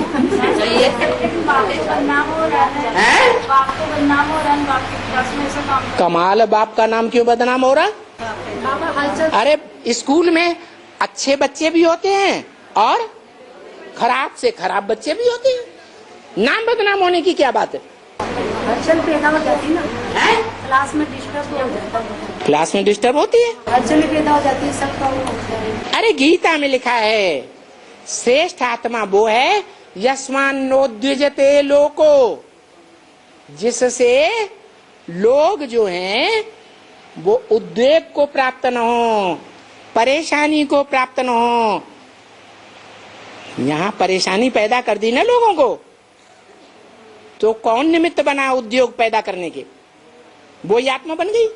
कमाल, बाप का नाम क्यों बदनाम हो रहा? अरे स्कूल में अच्छे बच्चे भी होते हैं और खराब से खराब बच्चे भी होते हैं, नाम बदनाम होने की क्या बात है? हलचल पैदा हो जाती ना, है? क्लास में डिस्टर्ब हो जाता है, क्लास में डिस्टर्ब होती है। हलचल पैदा हो जाती है, सब प्रॉब्लम होता है। अरे गीता में लिखा है श्रेष्ठ आत्मा वो है यस्मान नोद्विजते लोको, जिससे लोग जो हैं वो उद्वेग को प्राप्त न हो, परेशानी को प्राप्त न हो। यहाँ परेशानी पैदा कर दी ना लोगों को, तो कौन निमित्त बना उद्योग पैदा करने के? वो ही आत्मा बन गई।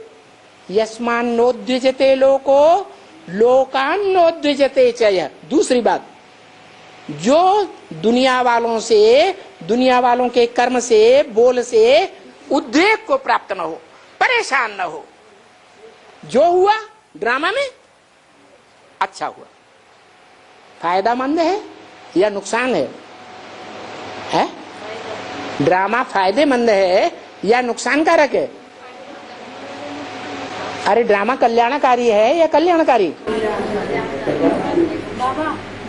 यस्मान नोद्विजते लोको लोकान नोद्विजते चय। दूसरी बात, जो दुनिया वालों से, दुनिया वालों के कर्म से, बोल से उद्वेग को प्राप्त न हो, परेशान न हो। जो हुआ ड्रामा में अच्छा हुआ, फायदामंद है या नुकसान है? है? ड्रामा फायदेमंद है या नुकसानकारक है? अरे ड्रामा कल्याणकारी है या कल्याणकारी?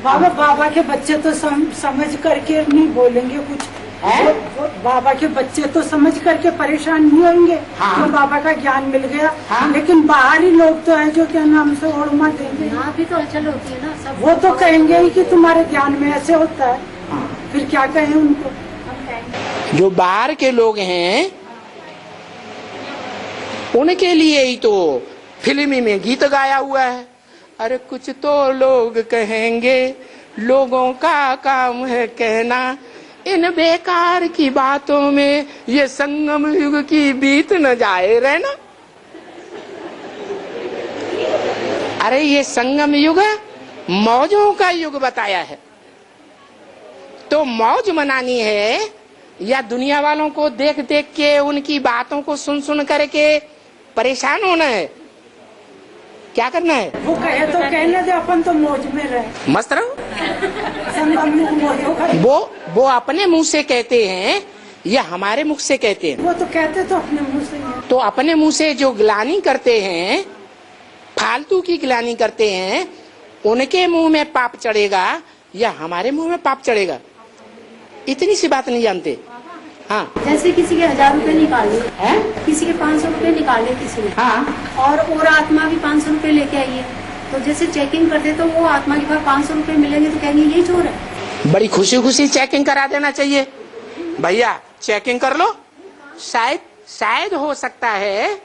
बाबा बाबा के बच्चे तो समझ करके नहीं बोलेंगे कुछ है? बाबा के बच्चे तो समझ करके परेशान नहीं होंगे। हाँ। तो बाबा का ज्ञान मिल गया। हाँ। लेकिन बाहरी लोग तो है जो क्या नाम से ओरमा देंगे। यहाँ भी तो हलचल होती है ना, सब वो तो कहेंगे ही कि तुम्हारे ज्ञान में ऐसे होता है। हाँ। फिर क्या कहें उनको? जो बाहर के लोग हैं उनके लिए ही तो फिल्मी में गीत गाया हुआ है। अरे कुछ तो लोग कहेंगे, लोगों का काम है कहना, इन बेकार की बातों में ये संगम युग की बीत न जाए रहना। अरे ये संगम युग मौजों का युग बताया है, तो मौज मनानी है या दुनिया वालों को देख देख के उनकी बातों को सुन सुन करके परेशान होना है? क्या करना है? वो कहे तो कहने दे, अपन तो मौज में रहे, मस्त रहो। संगम वो अपने मुंह से कहते हैं या हमारे मुख से कहते हैं? वो तो कहते तो अपने मुंह से हैं। तो अपने मुंह से जो ग्लानि करते हैं, फालतू की ग्लानि करते हैं, उनके मुंह में पाप चढ़ेगा या हमारे मुंह में पाप चढ़ेगा? इतनी सी बात नहीं जानते। हाँ, जैसे किसी के 1000 रुपए निकाले हैं, किसी के 500 रुपए निकाले किसी ने। हाँ। और आत्मा भी 500 रुपए लेके आई है, तो जैसे चेकिंग करते तो वो आत्मा के पास 500 रुपए मिलेंगे तो कहेंगे ये चोर है। बड़ी खुशी खुशी चेकिंग करा देना चाहिए। भैया चेकिंग कर लो, शायद हो सकता है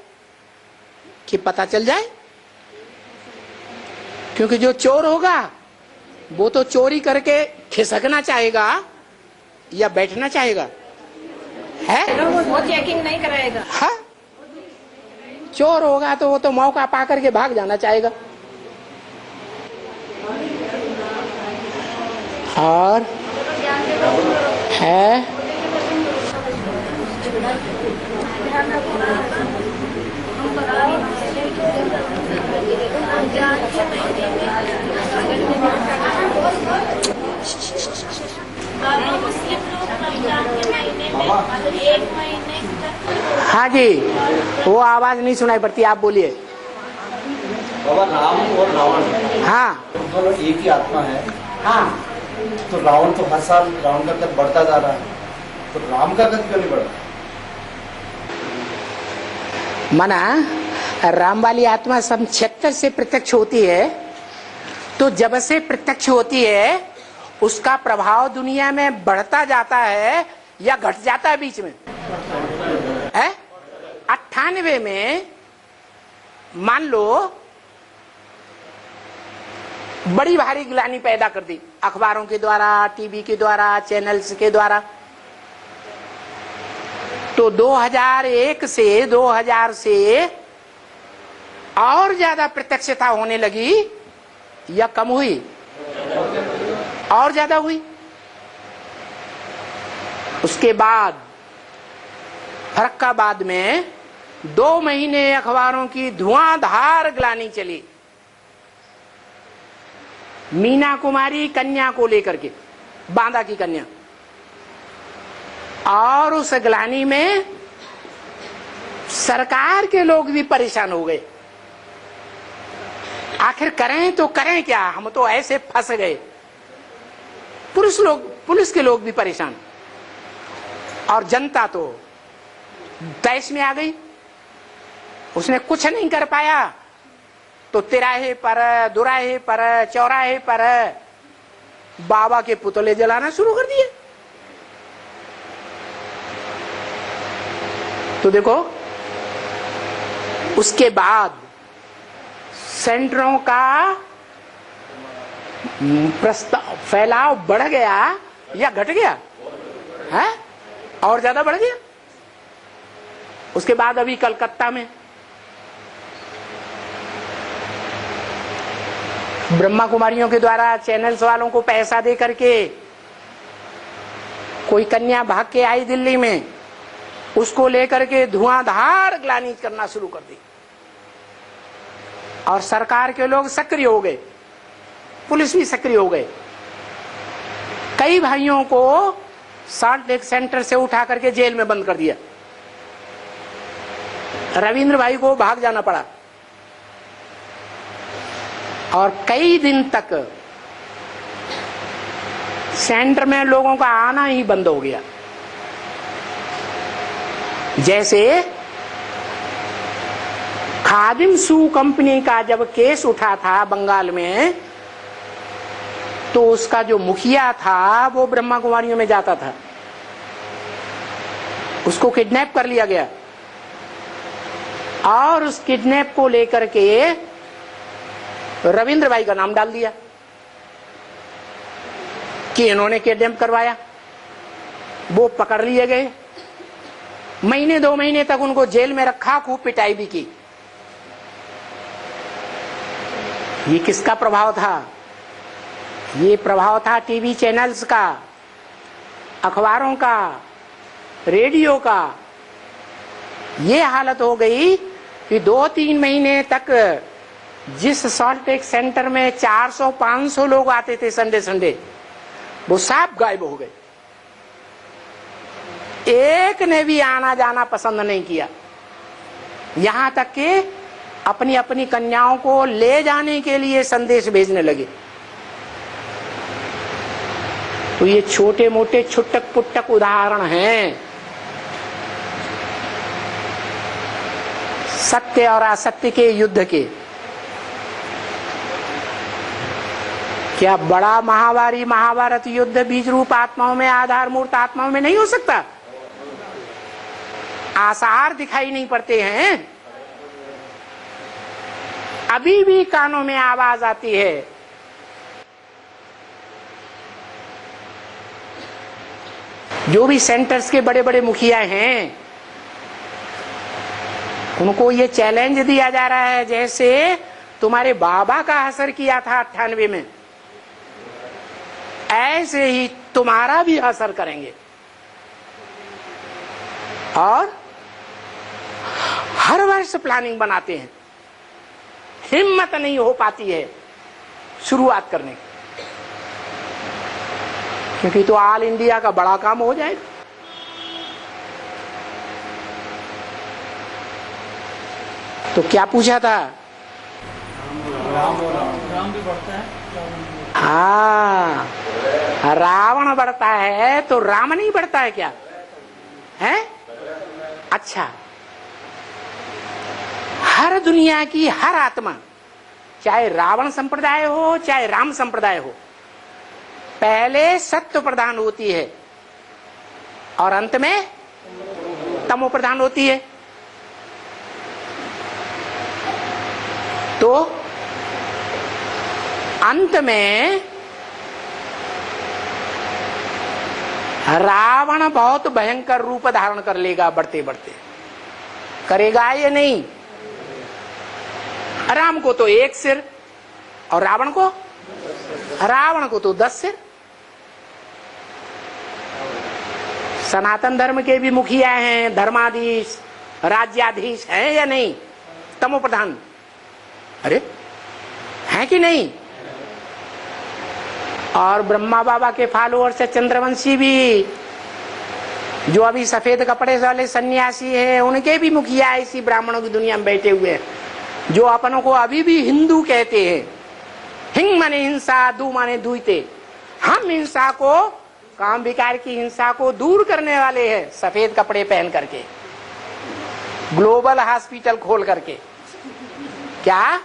कि पता चल जाए, क्योंकि जो चोर होगा वो तो चोरी करके खिसकना चाहेगा या बैठना चाहेगा, है? वो चेकिंग नहीं कराएगा। हाँ, चोर होगा तो वो तो मौका पा करके भाग जाना चाहेगा। और है हाँ जी, वो आवाज नहीं सुनाई पड़ती, आप बोलिए। बाबा राम और रावण, हाँ दोनों एक ही आत्मा है। हाँ, तो रावण तो हर साल रावण का कद बढ़ता जा रहा है, तो राम का कद क्यों नहीं बढ़ा? मना राम वाली आत्मा सब क्षेत्र से प्रत्यक्ष होती है, तो जब से प्रत्यक्ष होती है उसका प्रभाव दुनिया में बढ़ता जाता है या घट जाता है बीच में? है 98 में मान लो बड़ी भारी ग्लानि पैदा कर दी अखबारों के द्वारा, टीवी के द्वारा, चैनल्स के द्वारा, तो 2001 से 2000 से और ज्यादा प्रत्यक्षता होने लगी या कम हुई? और ज्यादा हुई। उसके बाद फरक्काबाद में 2 महीने अखबारों की धुआंधार ग्लानि चली, मीना कुमारी कन्या को लेकर के, बांदा की कन्या, और उस ग्लानि में सरकार के लोग भी परेशान हो गए। आखिर करें तो करें क्या, हम तो ऐसे फंस गए। पुलिस के लोग भी परेशान, और जनता तो तैश में आ गई, उसने कुछ नहीं कर पाया तो तिराहे पर, दुराहे पर, चौराहे पर बाबा के पुतले जलाना शुरू कर दिए। तो देखो, उसके बाद सेंटरों का प्रस्ताव फैलाव बढ़ गया या घट गया है? और ज्यादा बढ़ गया। उसके बाद अभी कलकत्ता में ब्रह्मा कुमारियों के द्वारा चैनल्स वालों को पैसा दे करके कोई कन्या भाग के आई दिल्ली में, उसको लेकर के धुआंधार ग्लानि करना शुरू कर दी और सरकार के लोग सक्रिय हो गए, पुलिस भी सक्रिय हो गए। कई भाइयों को सॉल्ट लेक सेंटर से उठा करके जेल में बंद कर दिया। रविंद्र भाई को भाग जाना पड़ा और कई दिन तक सेंटर में लोगों का आना ही बंद हो गया। जैसे खादिम शू कंपनी का जब केस उठा था बंगाल में, तो उसका जो मुखिया था वो ब्रह्मा कुमारियों में जाता था, उसको किडनैप कर लिया गया और उस किडनैप को लेकर के रविंद्र भाई का नाम डाल दिया कि इन्होंने किडनैप करवाया। वो पकड़ लिए गए, महीने 2 महीने तक उनको जेल में रखा, खूब पिटाई भी की। ये किसका प्रभाव था? ये प्रभाव था टीवी चैनल्स का, अखबारों का, रेडियो का। ये हालत हो गई कि 2-3 महीने तक जिस सॉल्ट लेक सेंटर में 400-500 लोग आते थे संडे संडे, वो सब गायब हो गए। एक ने भी आना जाना पसंद नहीं किया, यहां तक कि अपनी अपनी कन्याओं को ले जाने के लिए संदेश भेजने लगे। तो ये छोटे मोटे छुटक पुटक उदाहरण हैं सत्य और असत्य के युद्ध के। क्या बड़ा महावारी महाभारत युद्ध बीज रूप आत्माओं में, आधार मूर्त आत्माओं में नहीं हो सकता? आसार दिखाई नहीं पड़ते हैं, अभी भी कानों में आवाज आती है। जो भी सेंटर्स के बड़े बड़े मुखिया हैं, उनको ये चैलेंज दिया जा रहा है, जैसे तुम्हारे बाबा का असर किया था 98 में, ऐसे ही तुम्हारा भी असर करेंगे। और हर वर्ष प्लानिंग बनाते हैं, हिम्मत नहीं हो पाती है शुरुआत करने की, क्योंकि तो ऑल इंडिया का बड़ा काम हो जाएगा। तो क्या पूछा था? राम भी बढ़ता है। हाँ, रावण बढ़ता है तो राम नहीं बढ़ता है क्या? है? अच्छा, हर दुनिया की हर आत्मा, चाहे रावण संप्रदाय हो चाहे राम संप्रदाय हो, पहले सत्व प्रधान होती है और अंत में तमो प्रधान होती है। तो अंत में रावण बहुत भयंकर रूप धारण कर लेगा, बढ़ते बढ़ते। करेगा या नहीं? राम को तो 1 सिर और रावण को तो 10 सिर। सनातन धर्म के भी मुखिया हैं, धर्माधीश, राज्याधीश हैं या नहीं? तमो प्रधान। अरे हैं कि नहीं? और ब्रह्मा बाबा के फॉलोअर्स चंद्रवंशी भी, जो अभी सफेद कपड़े वाले सन्यासी हैं, उनके भी मुखिया इसी ब्राह्मणों की दुनिया में बैठे हुए हैं, जो अपनों को अभी भी हिंदू कहते हैं। हिंग माने हिंसा, दू माने दुईते। हम हिंसा को, काम विकार की हिंसा को दूर करने वाले हैं सफेद कपड़े पहन करके। ग्लोबल हॉस्पिटल खोल करके। क्या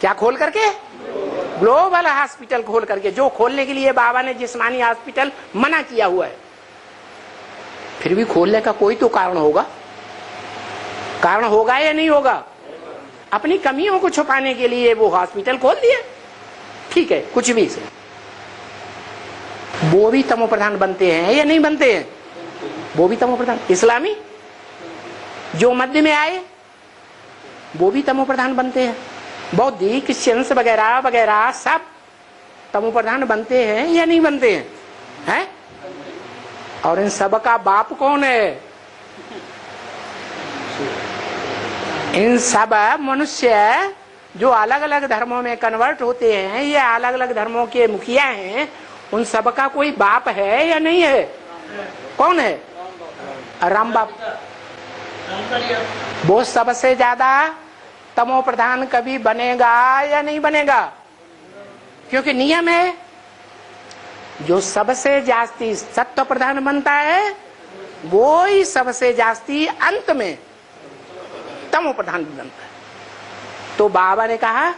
क्या खोल करके? ग्लोबल हॉस्पिटल खोल करके, जो खोलने के लिए बाबा ने जिस्मानी हॉस्पिटल मना किया हुआ है। फिर भी खोलने का कोई तो कारण होगा, कारण होगा या नहीं होगा? अपनी कमियों को छुपाने के लिए वो हॉस्पिटल खोल दिया, ठीक है, कुछ भी से। वो भी तमो प्रधान बनते हैं या नहीं बनते हैं? वो भी तमो प्रधान। इस्लामी जो मध्य में आए वो भी तमो प्रधान बनते हैं। बौद्धिक क्रिश्चियंस वगैरह वगैरह सब तमो प्रधान बनते हैं या नहीं बनते हैं? हैं? और इन सब का बाप कौन है? इन सब मनुष्य जो अलग अलग धर्मों में कन्वर्ट होते हैं या अलग अलग धर्मों के मुखिया हैं, उन सब का कोई बाप है या नहीं है? कौन है? राम बाप। वो सबसे ज्यादा तमो प्रधान कभी बनेगा या नहीं बनेगा? क्योंकि नियम है, जो सबसे जास्ती सत्व प्रधान बनता है वो ही सबसे जास्ती अंत में तमो प्रधान बनता है। तो बाबा ने कहा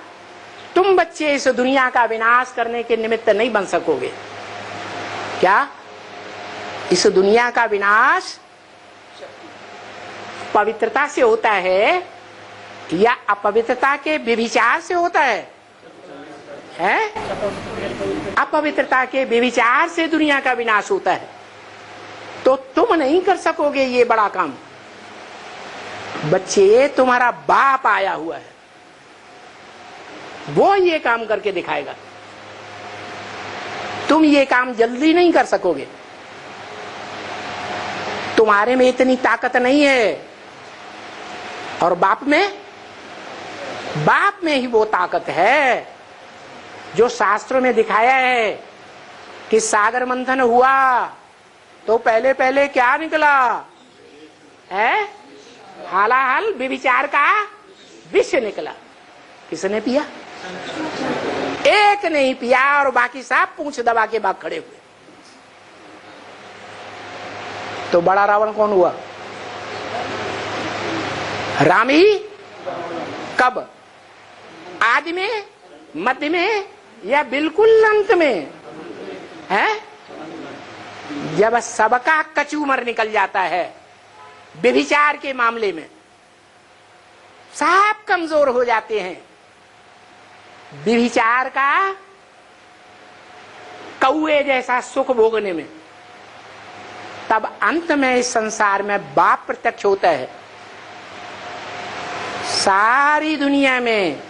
तुम बच्चे इस दुनिया का विनाश करने के निमित्त नहीं बन सकोगे। क्या? इस दुनिया का विनाश पवित्रता से होता है या अपवित्रता के व्यभिचार से होता है? अपवित्रता के व्यभिचार से दुनिया का विनाश होता है। तो तुम नहीं कर सकोगे ये बड़ा काम। बच्चे, तुम्हारा बाप आया हुआ है, वो ये काम करके दिखाएगा। तुम ये काम जल्दी नहीं कर सकोगे, तुम्हारे में इतनी ताकत नहीं है। और बाप में ही वो ताकत है जो शास्त्रों में दिखाया है कि सागर मंथन हुआ तो पहले पहले क्या निकला है? हालाहल व्यभिचार का विष निकला। किसने पिया? एक नहीं पिया और बाकी सब पूंछ दबा के भाग खड़े हुए। तो बड़ा रावण कौन हुआ? राम ही। कब? आदि में, मध्य में या बिल्कुल अंत में? है जब सबका कचूमर निकल जाता है व्यभिचार के मामले में, सब कमजोर हो जाते हैं। व्यभिचार का कौए जैसा सुख भोगने में, तब अंत में इस संसार में बाप प्रत्यक्ष होता है। सारी दुनिया में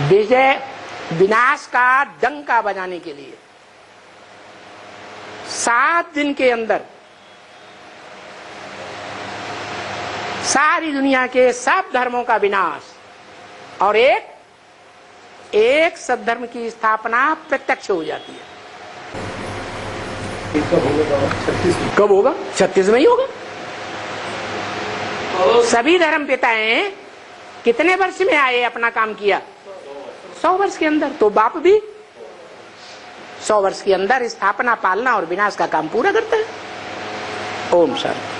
विजय विनाश का डंका बजाने के लिए 7 दिन के अंदर सारी दुनिया के सब धर्मों का विनाश और एक सद्धर्म की स्थापना प्रत्यक्ष हो जाती है। कब होगा? 36 में ही होगा। सभी धर्म पिताएं कितने वर्ष में आए, अपना काम किया? 100 वर्ष के अंदर। तो बाप भी 100 वर्ष के अंदर स्थापना, पालना और विनाश का काम पूरा करता है। ओम शांति।